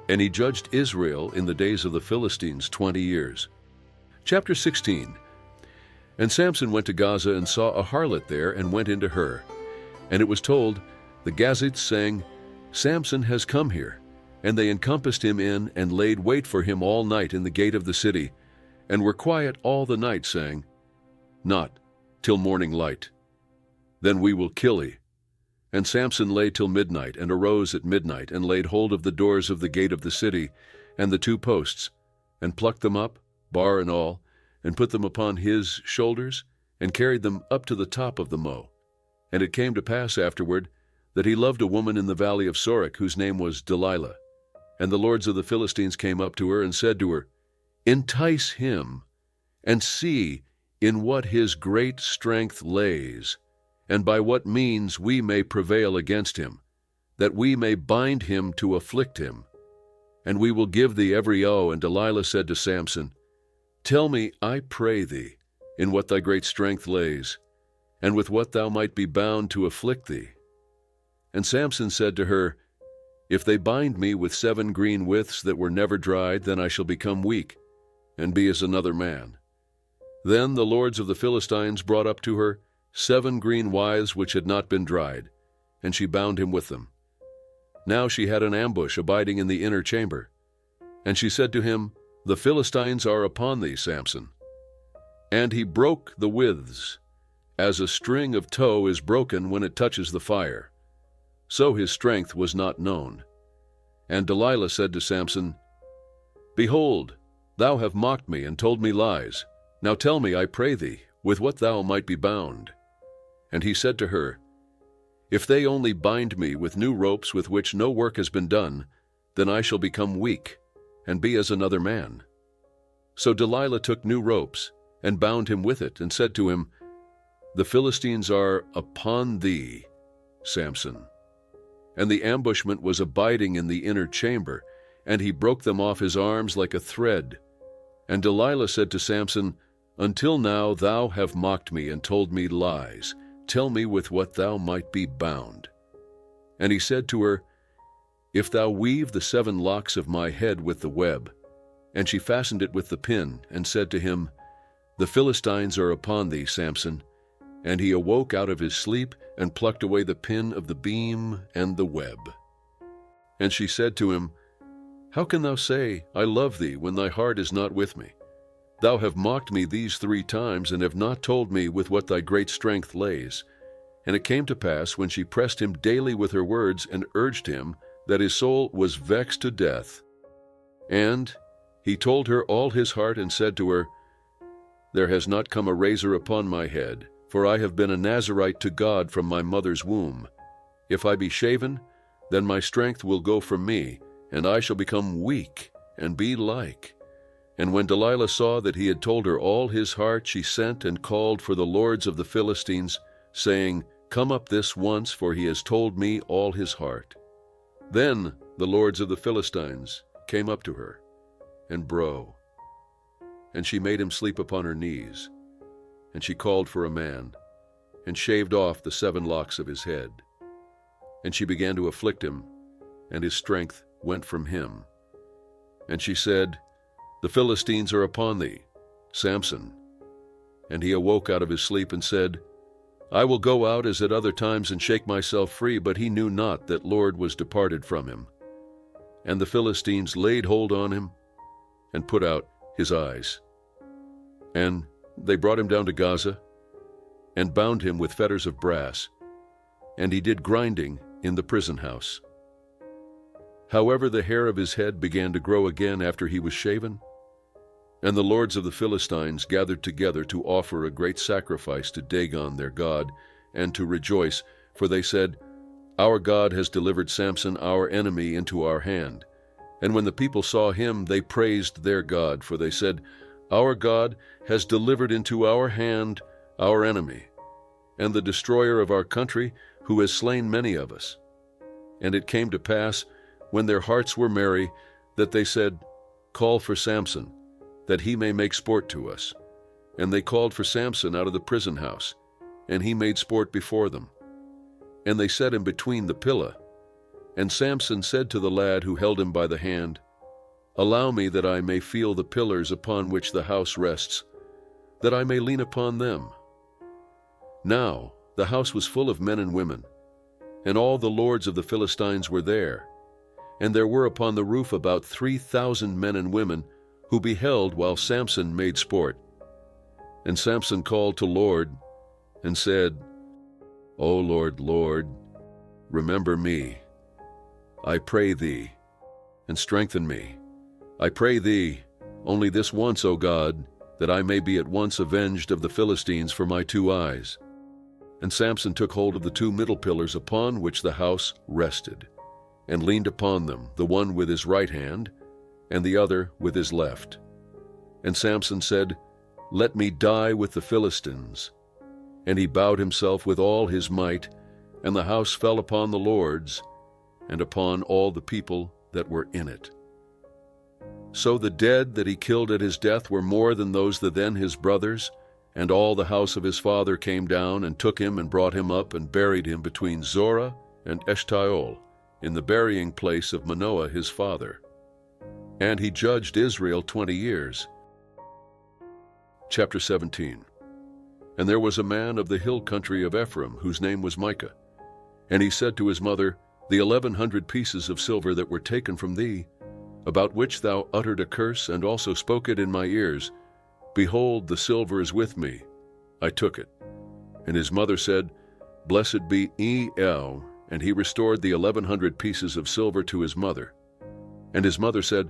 And he judged Israel in the days of the Philistines 20 years. Chapter 16. And Samson went to Gaza and saw a harlot there, and went into her. And it was told the Gazites, saying, Samson has come here. And they encompassed him in, and laid wait for him all night in the gate of the city, and were quiet all the night, saying, Not till morning light. Then we will kill thee. And Samson lay till midnight, and arose at midnight, and laid hold of the doors of the gate of the city, and the 2 posts, and plucked them up, bar and all, and put them upon his shoulders, and carried them up to the top of the mow. And it came to pass afterward, that he loved a woman in the valley of Sorek, whose name was Delilah. And the lords of the Philistines came up to her, and said to her, Entice him, and see in what his great strength lays, and by what means we may prevail against him, that we may bind him to afflict him. And we will give thee every owe. And Delilah said to Samson, Tell me, I pray thee, in what thy great strength lays, and with what thou might be bound to afflict thee. And Samson said to her, If they bind me with 7 green withs that were never dried, then I shall become weak, and be as another man. Then the lords of the Philistines brought up to her 7 green withes which had not been dried, and she bound him with them. Now she had an ambush abiding in the inner chamber. And she said to him, The Philistines are upon thee, Samson. And he broke the withs, as a string of tow is broken when it touches the fire. So his strength was not known. And Delilah said to Samson, Behold, thou have mocked me and told me lies. Now tell me, I pray thee, with what thou might be bound. And he said to her, If they only bind me with new ropes with which no work has been done, then I shall become weak, and be as another man. So Delilah took new ropes, and bound him with it, and said to him, The Philistines are upon thee, Samson. And the ambushment was abiding in the inner chamber, and he broke them off his arms like a thread. And Delilah said to Samson, Until now thou have mocked me and told me lies. Tell me with what thou might be bound. And he said to her, If thou weave the 7 locks of my head with the web. And she fastened it with the pin, and said to him, The Philistines are upon thee, Samson. And he awoke out of his sleep, and plucked away the pin of the beam and the web. And she said to him, How can thou say, I love thee, when thy heart is not with me? Thou have mocked me these 3 times, and have not told me with what thy great strength lays. And it came to pass, when she pressed him daily with her words, and urged him, that his soul was vexed to death. And he told her all his heart, and said to her, There has not come a razor upon my head, for I have been a Nazirite to God from my mother's womb. If I be shaven, then my strength will go from me, and I shall become weak, and be like. And when Delilah saw that he had told her all his heart, she sent and called for the lords of the Philistines, saying, Come up this once, for he has told me all his heart. Then the lords of the Philistines came up to her, and and she made him sleep upon her knees. And she called for a man, and shaved off the 7 locks of his head. And she began to afflict him, and his strength went from him. And she said, The Philistines are upon thee, Samson. And he awoke out of his sleep, and said, I will go out as at other times, and shake myself free. But he knew not that Lord was departed from him. And the Philistines laid hold on him, and put out his eyes. And they brought him down to Gaza, and bound him with fetters of brass, and he did grinding in the prison house. However, the hair of his head began to grow again after he was shaven. And the lords of the Philistines gathered together to offer a great sacrifice to Dagon their god, and to rejoice, for they said, Our God has delivered Samson our enemy into our hand. And when the people saw him, they praised their God, for they said, Our God has delivered into our hand our enemy, and the destroyer of our country, who has slain many of us. And it came to pass, when their hearts were merry, that they said, Call for Samson, that he may make sport to us. And they called for Samson out of the prison house, and he made sport before them. And they set him between the pillar. And Samson said to the lad who held him by the hand, Allow me that I may feel the pillars upon which the house rests, that I may lean upon them. Now the house was full of men and women, and all the lords of the Philistines were there. And there were upon the roof about 3,000 men and women, who beheld while Samson made sport. And Samson called to Lord, and said, O Lord, Lord, remember me, I pray thee, and strengthen me. I pray thee, only this once, O God, that I may be at once avenged of the Philistines for my 2 eyes. And Samson took hold of the 2 middle pillars upon which the house rested, and leaned upon them, the one with his right hand, and the other with his left. And Samson said, Let me die with the Philistines. And he bowed himself with all his might, and the house fell upon the lords, and upon all the people that were in it. So the dead that he killed at his death were more than those that then his brothers, and all the house of his father came down and took him and brought him up and buried him between Zorah and Eshtaol, in the burying place of Manoah his father. And he judged Israel 20 years. Chapter 17. And there was a man of the hill country of Ephraim, whose name was Micah. And he said to his mother, The 1,100 pieces of silver that were taken from thee, about which thou uttered a curse, and also spoke it in my ears, behold, the silver is with me. I took it. And his mother said, Blessed be El. And he restored the 1,100 pieces of silver to his mother. And his mother said,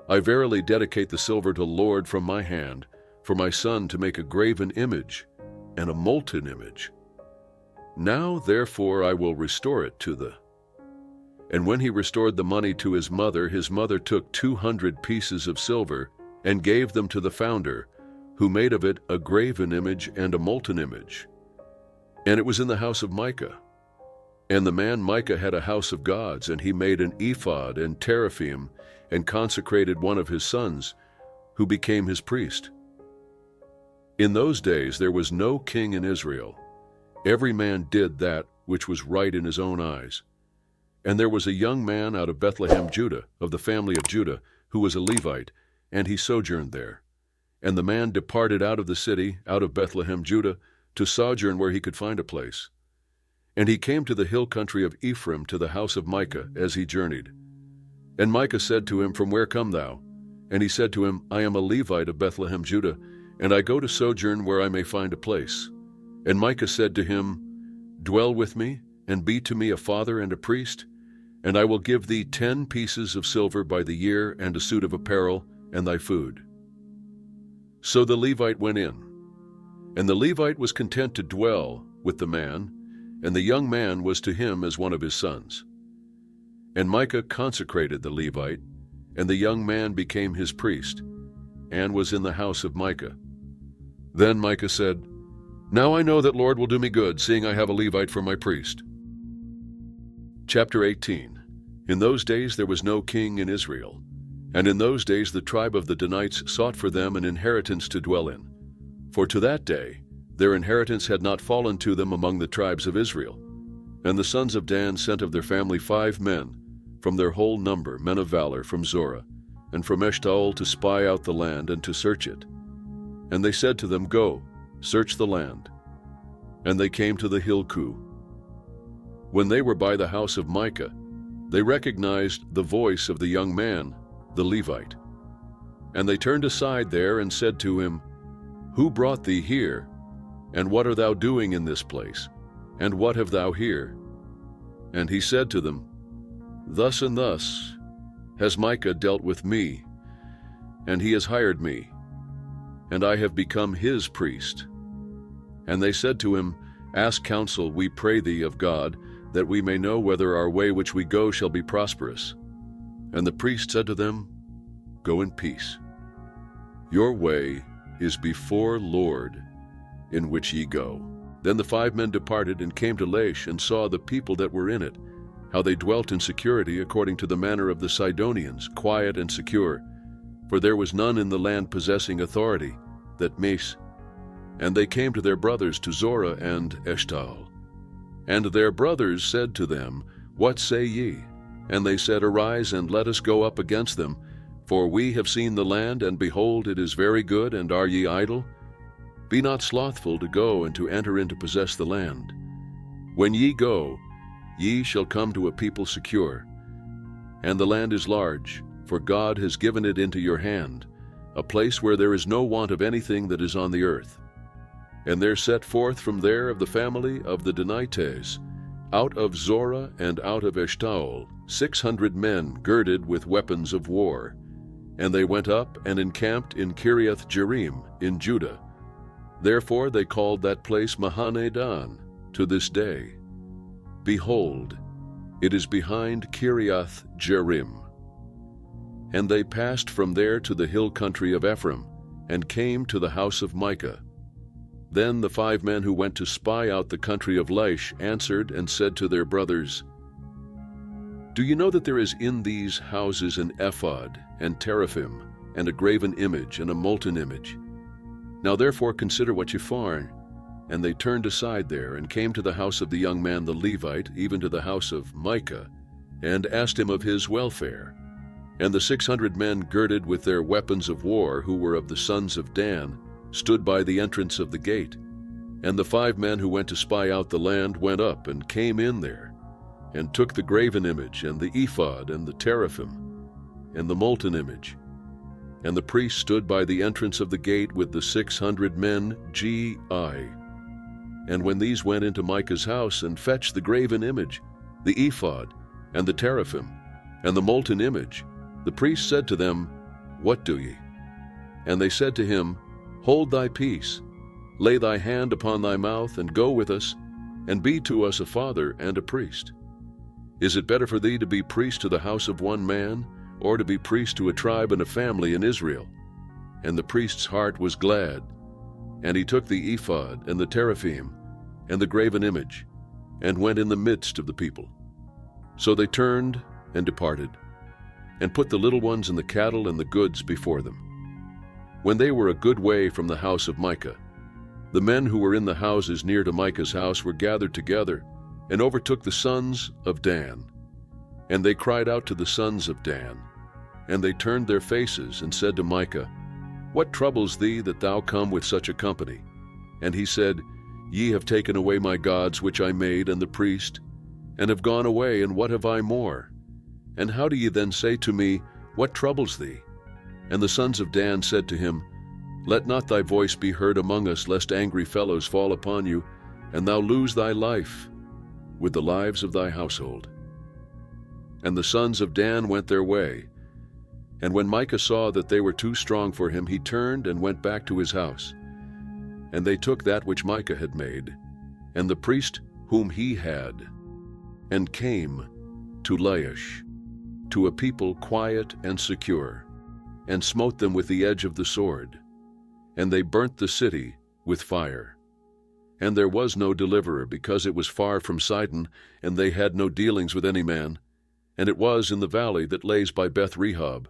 I verily dedicate the silver to the Lord from my hand, for my son to make a graven image, and a molten image. Now therefore I will restore it to the. And when he restored the money to his mother took 200 pieces of silver, and gave them to the founder, who made of it a graven image and a molten image. And it was in the house of Micah. And the man Micah had a house of gods, and he made an ephod and teraphim, and consecrated one of his sons, who became his priest. In those days there was no king in Israel. Every man did that which was right in his own eyes. And there was a young man out of Bethlehem, Judah, of the family of Judah, who was a Levite, and he sojourned there. And the man departed out of the city, out of Bethlehem, Judah, to sojourn where he could find a place. And he came to the hill country of Ephraim, to the house of Micah, as he journeyed. And Micah said to him, From where come thou? And he said to him, I am a Levite of Bethlehem, Judah, and I go to sojourn where I may find a place. And Micah said to him, Dwell with me, and be to me a father and a priest, and I will give thee 10 pieces of silver by the year, and a suit of apparel, and thy food. So the Levite went in. And the Levite was content to dwell with the man, and the young man was to him as one of his sons. And Micah consecrated the Levite, and the young man became his priest, and was in the house of Micah. Then Micah said, Now I know that Lord will do me good, seeing I have a Levite for my priest. Chapter 18. In those days there was no king in Israel, and in those days the tribe of the Danites sought for them an inheritance to dwell in. For to that day their inheritance had not fallen to them among the tribes of Israel. And the sons of Dan sent of their family 5 men, from their whole number, men of valor, from Zorah, and from Eshtaol, to spy out the land and to search it. And they said to them, Go, search the land. And they came to the hill Ku. When they were by the house of Micah, they recognized the voice of the young man, the Levite. And they turned aside there and said to him, Who brought thee here? And what art thou doing in this place? And what have thou here? And he said to them, Thus and thus has Micah dealt with me, and he has hired me, and I have become his priest. And they said to him, Ask counsel, we pray thee, of God, that we may know whether our way which we go shall be prosperous. And the priest said to them, Go in peace. Your way is before Lord, in which ye go. Then the 5 men departed and came to Laish, and saw the people that were in it, how they dwelt in security according to the manner of the Sidonians, quiet and secure. For there was none in the land possessing authority, that Mace. And they came to their brothers to Zorah and Eshtaol. And their brothers said to them, What say ye? And they said, Arise, and let us go up against them, for we have seen the land, and behold, it is very good, and are ye idle? Be not slothful to go and to enter in to possess the land. When ye go, ye shall come to a people secure. And the land is large, for God has given it into your hand, a place where there is no want of anything that is on the earth. And there set forth from there of the family of the Danites, out of Zorah and out of Eshtaol, 600 men girded with weapons of war. And they went up and encamped in Kiriath Jearim in Judah. Therefore they called that place Mahane-dan to this day. Behold, it is behind Kiriath Jearim. And they passed from there to the hill country of Ephraim, and came to the house of Micah. Then the 5 men who went to spy out the country of Laish answered and said to their brothers, Do you know that there is in these houses an ephod, and teraphim, and a graven image, and a molten image? Now therefore consider what you find. And they turned aside there, and came to the house of the young man the Levite, even to the house of Micah, and asked him of his welfare. And the 600 men girded with their weapons of war, who were of the sons of Dan, stood by the entrance of the gate. And the 5 men who went to spy out the land went up and came in there, and took the graven image, and the ephod, and the teraphim, and the molten image. And the priest stood by the entrance of the gate with the 600 men G.I. And when these went into Micah's house and fetched the graven image, the ephod, and the teraphim, and the molten image, the priest said to them, What do ye? And they said to him, Hold thy peace, lay thy hand upon thy mouth, and go with us, and be to us a father and a priest. Is it better for thee to be priest to the house of one man, or to be priest to a tribe and a family in Israel? And the priest's heart was glad, and he took the ephod, and the teraphim, and the graven image, and went in the midst of the people. So they turned and departed, and put the little ones and the cattle and the goods before them. When they were a good way from the house of Micah, the men who were in the houses near to Micah's house were gathered together, and overtook the sons of Dan. And they cried out to the sons of Dan, and they turned their faces, and said to Micah, What troubles thee that thou come with such a company? And he said, Ye have taken away my gods which I made, and the priest, and have gone away, and what have I more? And how do ye then say to me, What troubles thee? And the sons of Dan said to him, Let not thy voice be heard among us, lest angry fellows fall upon you, and thou lose thy life with the lives of thy household. And the sons of Dan went their way. And when Micah saw that they were too strong for him, he turned and went back to his house. And they took that which Micah had made, and the priest whom he had, and came to Laish, to a people quiet and secure, and smote them with the edge of the sword. And they burnt the city with fire. And there was no deliverer, because it was far from Sidon, and they had no dealings with any man. And it was in the valley that lays by Beth-rehob.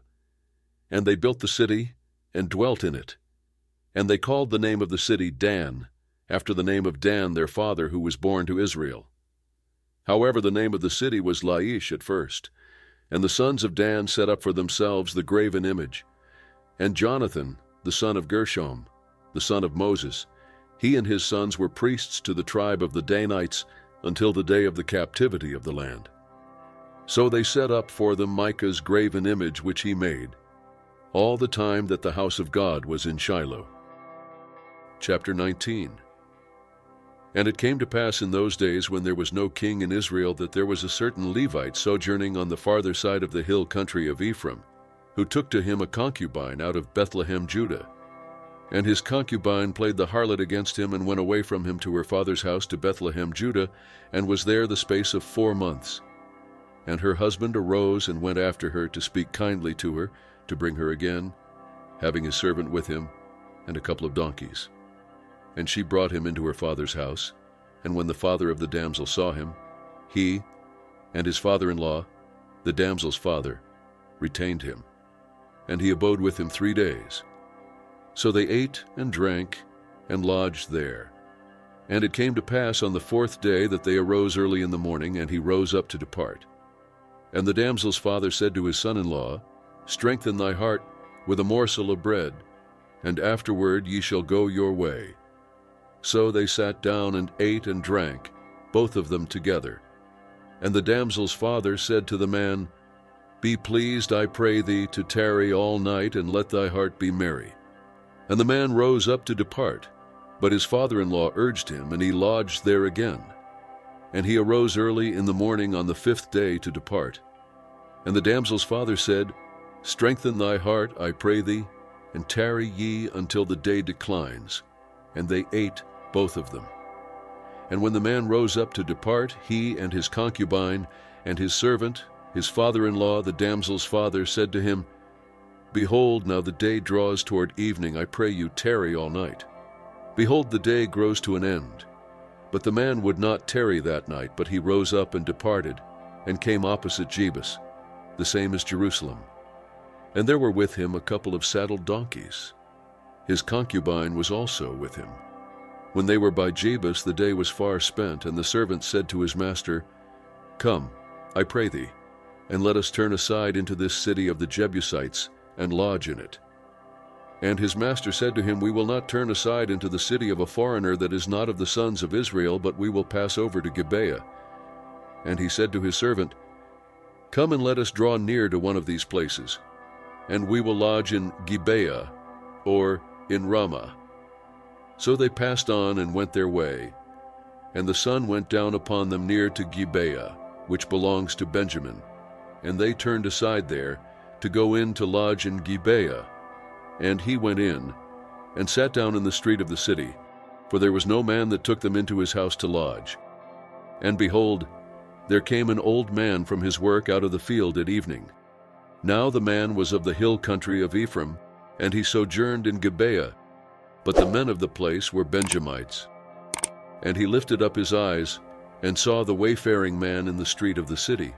And they built the city, and dwelt in it. And they called the name of the city Dan, after the name of Dan their father, who was born to Israel. However, the name of the city was Laish at first. And the sons of Dan set up for themselves the graven image. And Jonathan, the son of Gershom, the son of Moses, he and his sons were priests to the tribe of the Danites until the day of the captivity of the land. So they set up for them Micah's graven image which he made, all the time that the house of God was in Shiloh. Chapter 19. And it came to pass in those days, when there was no king in Israel, that there was a certain Levite sojourning on the farther side of the hill country of Ephraim, who took to him a concubine out of Bethlehem, Judah. And his concubine played the harlot against him, and went away from him to her father's house to Bethlehem, Judah, and was there the space of 4 months. And her husband arose and went after her to speak kindly to her, to bring her again, having his servant with him, and a couple of donkeys. And she brought him into her father's house, And when the father of the damsel saw him, he and his father-in-law, the damsel's father, retained him, and he abode with him 3 days. So they ate and drank and lodged there. And it came to pass on the 4th day that they arose early in the morning, and he rose up to depart. And the damsel's father said to his son-in-law, Strengthen thy heart with a morsel of bread, and afterward ye shall go your way. So they sat down and ate and drank, both of them together. And the damsel's father said to the man, Be pleased, I pray thee, to tarry all night, and let thy heart be merry. And the man rose up to depart, but his father-in-law urged him, and he lodged there again. And he arose early in the morning on the 5th day to depart. And the damsel's father said, Strengthen thy heart, I pray thee, and tarry ye until the day declines. And they ate, both of them. And when the man rose up to depart, he and his concubine and his servant, his father-in-law, the damsel's father, said to him, Behold, now the day draws toward evening, I pray you, tarry all night. Behold, the day grows to an end. But the man would not tarry that night, but he rose up and departed, and came opposite Jebus, the same as Jerusalem. And there were with him a couple of saddled donkeys. His concubine was also with him. When they were by Jebus, the day was far spent, and the servant said to his master, Come, I pray thee, and let us turn aside into this city of the Jebusites, and lodge in it. And his master said to him, We will not turn aside into the city of a foreigner that is not of the sons of Israel, but we will pass over to Gibeah. And he said to his servant, Come and let us draw near to one of these places, and we will lodge in Gibeah, or in Ramah. So they passed on and went their way, and the sun went down upon them near to Gibeah, which belongs to Benjamin, and they turned aside there to go in to lodge in Gibeah. And he went in, and sat down in the street of the city, for there was no man that took them into his house to lodge. And behold, there came an old man from his work out of the field at evening. Now the man was of the hill country of Ephraim, and he sojourned in Gibeah, but the men of the place were Benjamites. And he lifted up his eyes, and saw the wayfaring man in the street of the city.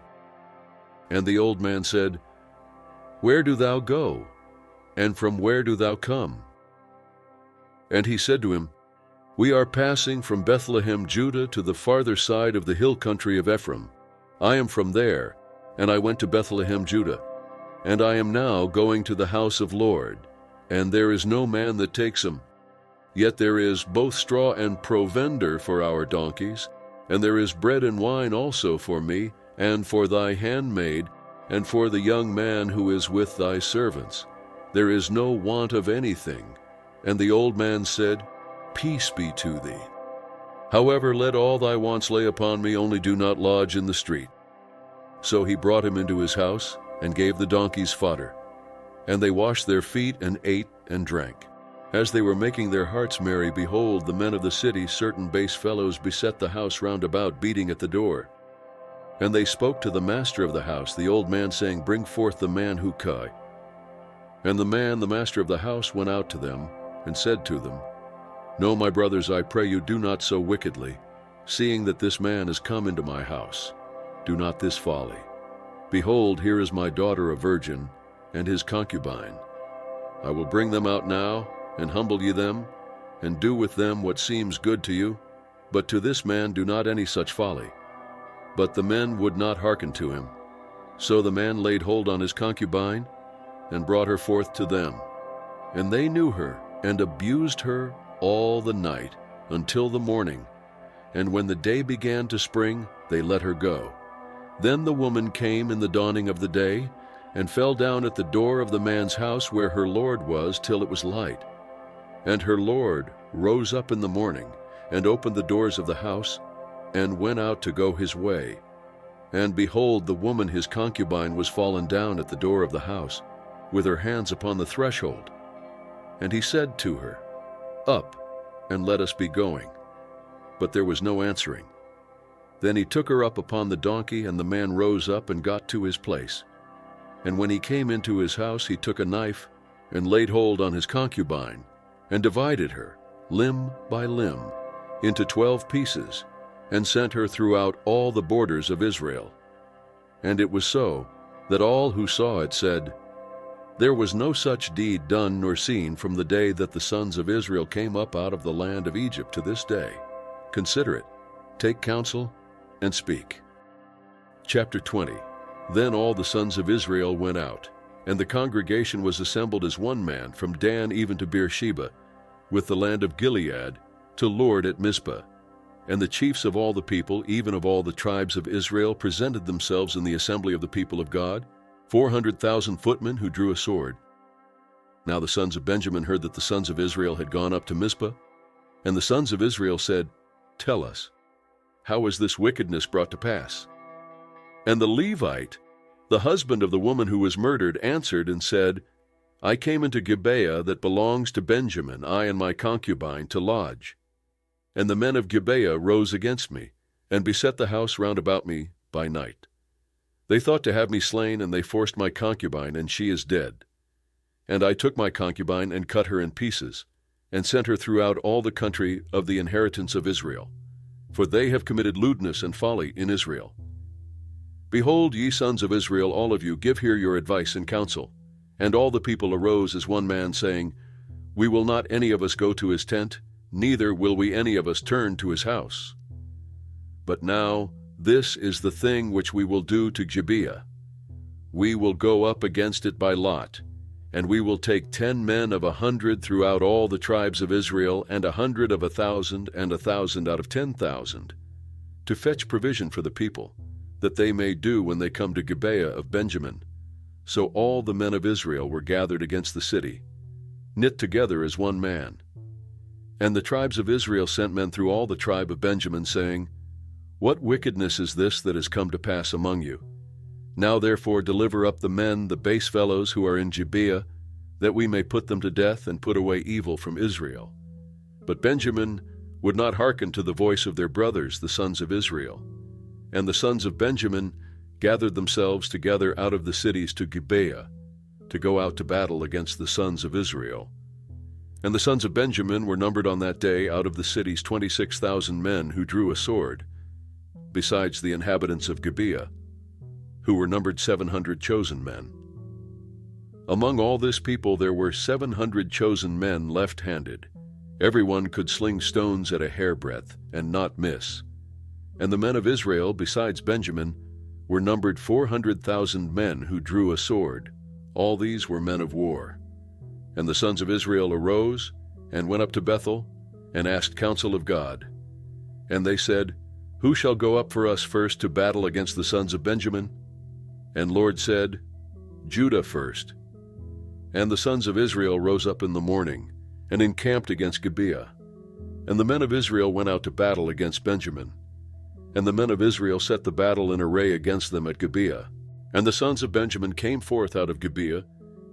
And the old man said, Where do thou go? And from where do thou come? And he said to him, We are passing from Bethlehem, Judah, to the farther side of the hill country of Ephraim. I am from there, and I went to Bethlehem, Judah. And I am now going to the house of Lord, and there is no man that takes him. Yet there is both straw and provender for our donkeys, and there is bread and wine also for me, and for thy handmaid, and for the young man who is with thy servants. There is no want of anything. And the old man said, Peace be to thee. However, let all thy wants lay upon me, only do not lodge in the street. So he brought him into his house, and gave the donkeys fodder. And they washed their feet, and ate and drank. As they were making their hearts merry, behold, the men of the city, certain base fellows, beset the house round about, beating at the door. And they spoke to the master of the house, the old man, saying, Bring forth the man Hukai. And the man, the master of the house, went out to them, and said to them, No, my brothers, I pray you, do not so wickedly, seeing that this man is come into my house. Do not this folly. Behold, here is my daughter a virgin, and his concubine. I will bring them out now, and humble ye them, and do with them what seems good to you. But to this man do not any such folly. But the men would not hearken to him. So the man laid hold on his concubine, and brought her forth to them. And they knew her, and abused her all the night, until the morning. And when the day began to spring, they let her go. Then the woman came in the dawning of the day, and fell down at the door of the man's house where her lord was, till it was light. And her lord rose up in the morning, and opened the doors of the house, and went out to go his way. And behold, the woman his concubine was fallen down at the door of the house, with her hands upon the threshold. And he said to her, Up, and let us be going. But there was no answering. Then he took her up upon the donkey, and the man rose up and got to his place. And when he came into his house, he took a knife, and laid hold on his concubine, and divided her, limb by limb, into 12 pieces, and sent her throughout all the borders of Israel. And it was so, that all who saw it said, "There was no such deed done nor seen from the day that the sons of Israel came up out of the land of Egypt to this day. Consider it, take counsel, and speak." Chapter 20. Then all the sons of Israel went out, and the congregation was assembled as one man from Dan even to Beersheba, with the land of Gilead, to Lord at Mizpah. And the chiefs of all the people, even of all the tribes of Israel, presented themselves in the assembly of the people of God, 400,000 footmen who drew a sword. Now the sons of Benjamin heard that the sons of Israel had gone up to Mizpah, and the sons of Israel said, "Tell us, how is this wickedness brought to pass?" And the Levite, the husband of the woman who was murdered, answered and said, "I came into Gibeah that belongs to Benjamin, I and my concubine, to lodge. And the men of Gibeah rose against me, and beset the house round about me by night. They thought to have me slain, and they forced my concubine, and she is dead. And I took my concubine and cut her in pieces, and sent her throughout all the country of the inheritance of Israel, for they have committed lewdness and folly in Israel. Behold, ye sons of Israel, all of you, give here your advice and counsel." And all the people arose as one man, saying, "We will not any of us go to his tent, neither will we any of us turn to his house. But now this is the thing which we will do to Gibeah. We will go up against it by lot, and we will take 10 men of 100 throughout all the tribes of Israel, and 100 of 1,000, and 1,000 out of 10,000, to fetch provision for the people, that they may do when they come to Gibeah of Benjamin." So all the men of Israel were gathered against the city, knit together as one man. And the tribes of Israel sent men through all the tribe of Benjamin, saying, "What wickedness is this that has come to pass among you? Now therefore deliver up the men, the base fellows who are in Gibeah, that we may put them to death and put away evil from Israel." But Benjamin would not hearken to the voice of their brothers, the sons of Israel. And the sons of Benjamin gathered themselves together out of the cities to Gibeah, to go out to battle against the sons of Israel. And the sons of Benjamin were numbered on that day out of the cities 26,000 men who drew a sword, besides the inhabitants of Gibeah, who were numbered 700 chosen men. Among all this people there were 700 chosen men left-handed. Everyone could sling stones at a hairbreadth and not miss. And the men of Israel, besides Benjamin, were numbered 400,000 men who drew a sword. All these were men of war. And the sons of Israel arose and went up to Bethel and asked counsel of God. And they said, "Who shall go up for us first to battle against the sons of Benjamin?" And Lord said, "Judah first." And the sons of Israel rose up in the morning and encamped against Gibeah. And the men of Israel went out to battle against Benjamin. And the men of Israel set the battle in array against them at Gibeah. And the sons of Benjamin came forth out of Gibeah,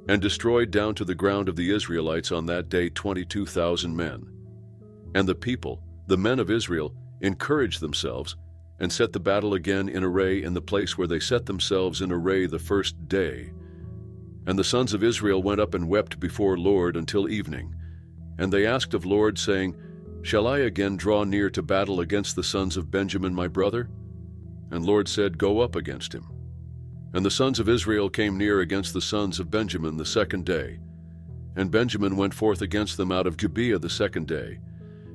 and destroyed down to the ground of the Israelites on that day 22,000 men. And the people, the men of Israel, encouraged themselves, and set the battle again in array in the place where they set themselves in array the first day. And the sons of Israel went up and wept before Lord until evening. And they asked of Lord, saying, "Shall I again draw near to battle against the sons of Benjamin my brother?" And Lord said, "Go up against him." And the sons of Israel came near against the sons of Benjamin the second day. And Benjamin went forth against them out of Gibeah the second day,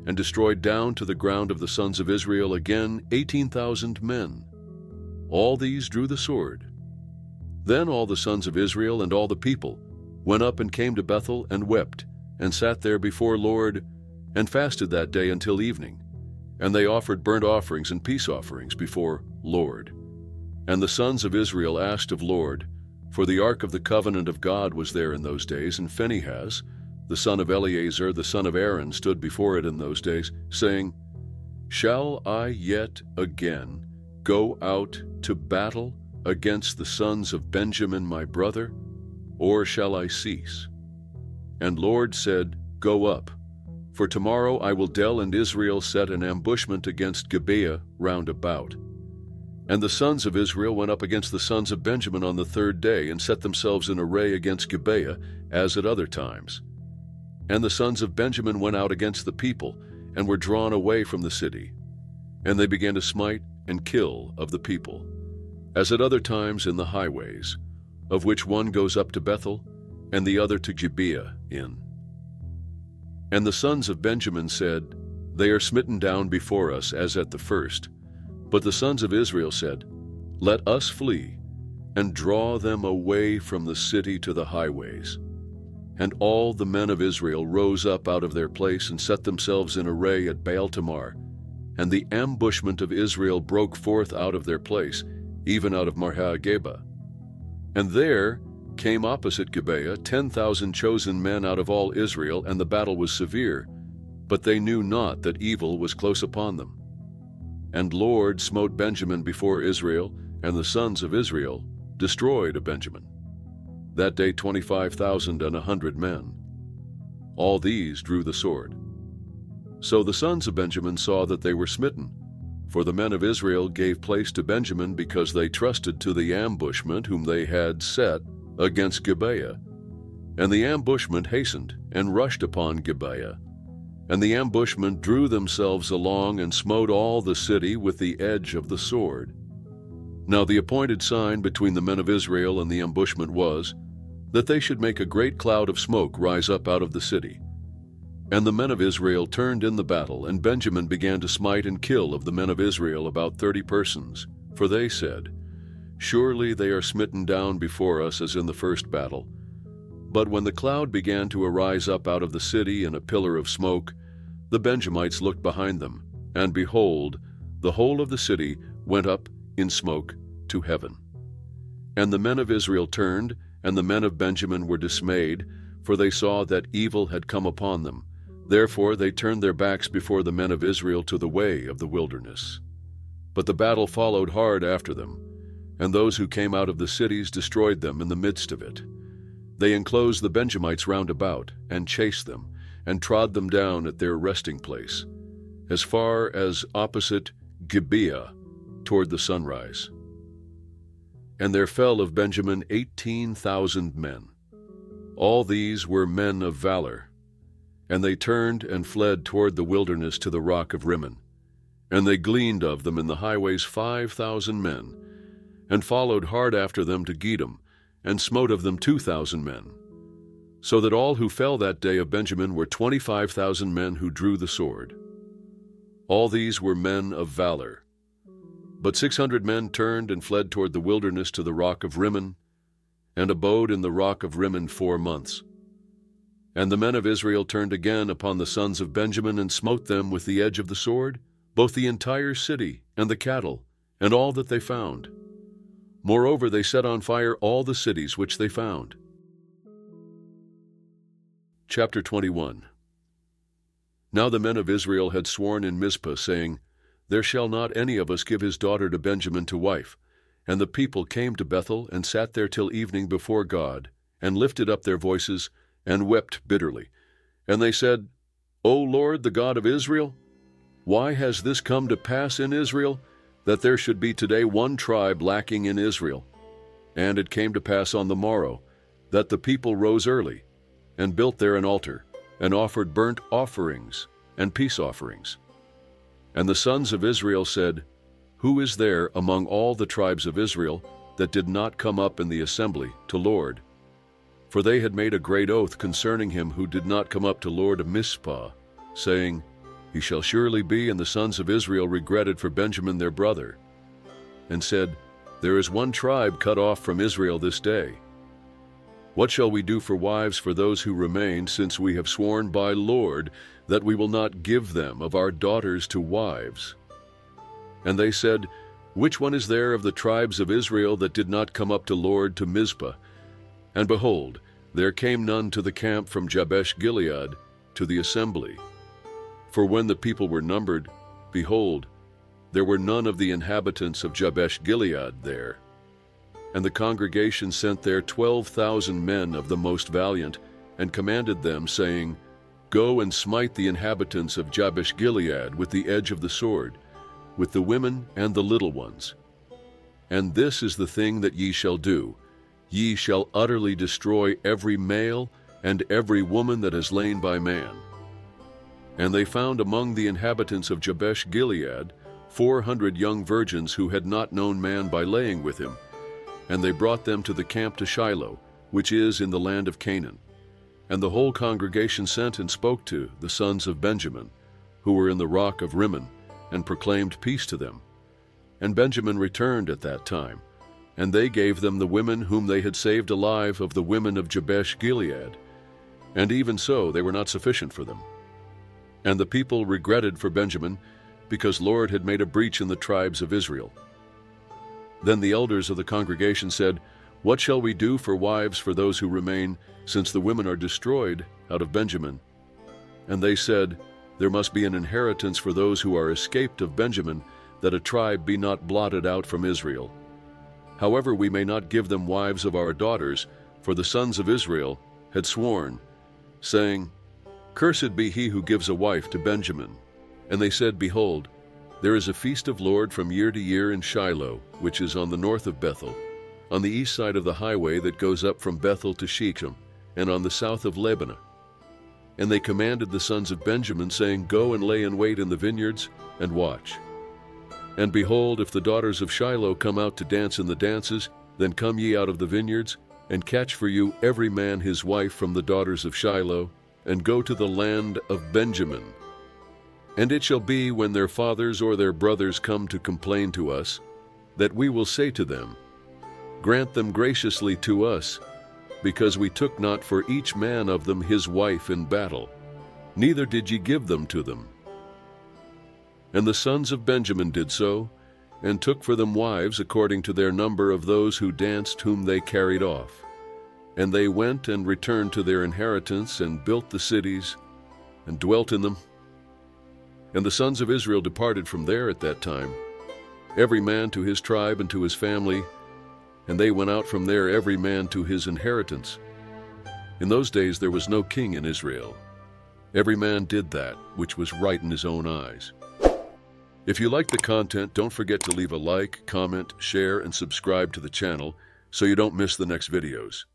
and destroyed down to the ground of the sons of Israel again 18,000 men. All these drew the sword. Then all the sons of Israel and all the people went up and came to Bethel and wept, and sat there before Lord, and fasted that day until evening. And they offered burnt offerings and peace offerings before Lord. And the sons of Israel asked of Lord, for the ark of the covenant of God was there in those days, and Phinehas, the son of Eleazar, the son of Aaron, stood before it in those days, saying, "Shall I yet again go out to battle against the sons of Benjamin my brother, or shall I cease?" And Lord said, "Go up, for tomorrow I will Del and Israel set an ambushment against Gibeah round about." And the sons of Israel went up against the sons of Benjamin on the third day, and set themselves in array against Gibeah, as at other times. And the sons of Benjamin went out against the people, and were drawn away from the city. And they began to smite and kill of the people, as at other times in the highways, of which one goes up to Bethel, and the other to Gibeah in. And the sons of Benjamin said, They are smitten down before us as at the first. But the sons of Israel said, Let us flee, and draw them away from the city to the highways. And all the men of Israel rose up out of their place and set themselves in array at Baal-Tamar. And the ambushment of Israel broke forth out of their place, even out of Marhah-Geba. And there came opposite Gibeah 10,000 chosen men out of all Israel, and the battle was severe, but they knew not that evil was close upon them. And Lord smote Benjamin before Israel, and the sons of Israel destroyed of Benjamin. That day 25,100 men. All these drew the sword. So the sons of Benjamin saw that they were smitten, for the men of Israel gave place to Benjamin because they trusted to the ambushment whom they had set against Gibeah. And the ambushment hastened and rushed upon Gibeah. And the ambushment drew themselves along and smote all the city with the edge of the sword. Now the appointed sign between the men of Israel and the ambushment was that they should make a great cloud of smoke rise up out of the city. And the men of Israel turned in the battle, and Benjamin began to smite and kill of the men of Israel about 30 persons. For they said, Surely they are smitten down before us as in the first battle. But when the cloud began to arise up out of the city in a pillar of smoke, the Benjamites looked behind them, and behold, the whole of the city went up in smoke to heaven. And the men of Israel turned, and the men of Benjamin were dismayed, for they saw that evil had come upon them. Therefore they turned their backs before the men of Israel to the way of the wilderness. But the battle followed hard after them, and those who came out of the cities destroyed them in the midst of it. They enclosed the Benjamites round about, and chased them, and trod them down at their resting place, as far as opposite Gibeah, toward the sunrise. And there fell of Benjamin 18,000 men. All these were men of valor. And they turned and fled toward the wilderness to the rock of Rimmon. And they gleaned of them in the highways 5,000 men, and followed hard after them to Gedem, and smote of them 2,000 men. So that all who fell that day of Benjamin were 25,000 men who drew the sword. All these were men of valor. But 600 men turned and fled toward the wilderness to the rock of Rimmon, and abode in the rock of Rimmon 4 months. And the men of Israel turned again upon the sons of Benjamin, and smote them with the edge of the sword, both the entire city, and the cattle, and all that they found. Moreover, they set on fire all the cities which they found. Chapter 21. Now the men of Israel had sworn in Mizpah, saying, There shall not any of us give his daughter to Benjamin to wife. And the people came to Bethel, and sat there till evening before God, and lifted up their voices, and wept bitterly. And they said, O Lord, the God of Israel, why has this come to pass in Israel, that there should be today one tribe lacking in Israel? And it came to pass on the morrow, that the people rose early, and built there an altar, and offered burnt offerings and peace offerings. And the sons of Israel said, Who is there among all the tribes of Israel that did not come up in the assembly to Lord? For they had made a great oath concerning him who did not come up to Lord of Mizpah, saying, He shall surely be, and the sons of Israel regretted for Benjamin their brother, and said, There is one tribe cut off from Israel this day. What shall we do for wives for those who remain, since we have sworn by Lord that we will not give them of our daughters to wives? And they said, Which one is there of the tribes of Israel that did not come up to Lord to Mizpah? And behold, there came none to the camp from Jabesh-Gilead to the assembly. For when the people were numbered, behold, there were none of the inhabitants of Jabesh-Gilead there. And the congregation sent there 12,000 men of the most valiant, and commanded them, saying, Go and smite the inhabitants of Jabesh-Gilead with the edge of the sword, with the women and the little ones. And this is the thing that ye shall do. Ye shall utterly destroy every male and every woman that has lain by man. And they found among the inhabitants of Jabesh-Gilead 400 young virgins who had not known man by laying with him, and they brought them to the camp to Shiloh, which is in the land of Canaan. And the whole congregation sent and spoke to the sons of Benjamin, who were in the rock of Rimmon, and proclaimed peace to them. And Benjamin returned at that time, and they gave them the women whom they had saved alive of the women of Jabesh Gilead. And even so they were not sufficient for them. And the people regretted for Benjamin, because Lord had made a breach in the tribes of Israel. Then the elders of the congregation said, "What shall we do for wives for those who remain, since the women are destroyed out of Benjamin?" And they said, "There must be an inheritance for those who are escaped of Benjamin, that a tribe be not blotted out from Israel. However, we may not give them wives of our daughters, for the sons of Israel had sworn, saying, 'Cursed be he who gives a wife to Benjamin.' And they said, 'Behold, there is a feast of Lord from year to year in Shiloh, which is on the north of Bethel, on the east side of the highway that goes up from Bethel to Shechem, and on the south of Lebanah.' And they commanded the sons of Benjamin, saying, 'Go and lay in wait in the vineyards, and watch. And behold, if the daughters of Shiloh come out to dance in the dances, then come ye out of the vineyards, and catch for you every man his wife from the daughters of Shiloh, and go to the land of Benjamin. And it shall be, when their fathers or their brothers come to complain to us, that we will say to them, Grant them graciously to us, because we took not for each man of them his wife in battle, neither did ye give them to them.' And the sons of Benjamin did so, and took for them wives according to their number of those who danced whom they carried off. And they went and returned to their inheritance, and built the cities, and dwelt in them. And the sons of Israel departed from there at that time, every man to his tribe and to his family, and they went out from there every man to his inheritance. In those days there was no king in Israel. Every man did that which was right in his own eyes." If you like the content, don't forget to leave a like, comment, share, and subscribe to the channel so you don't miss the next videos.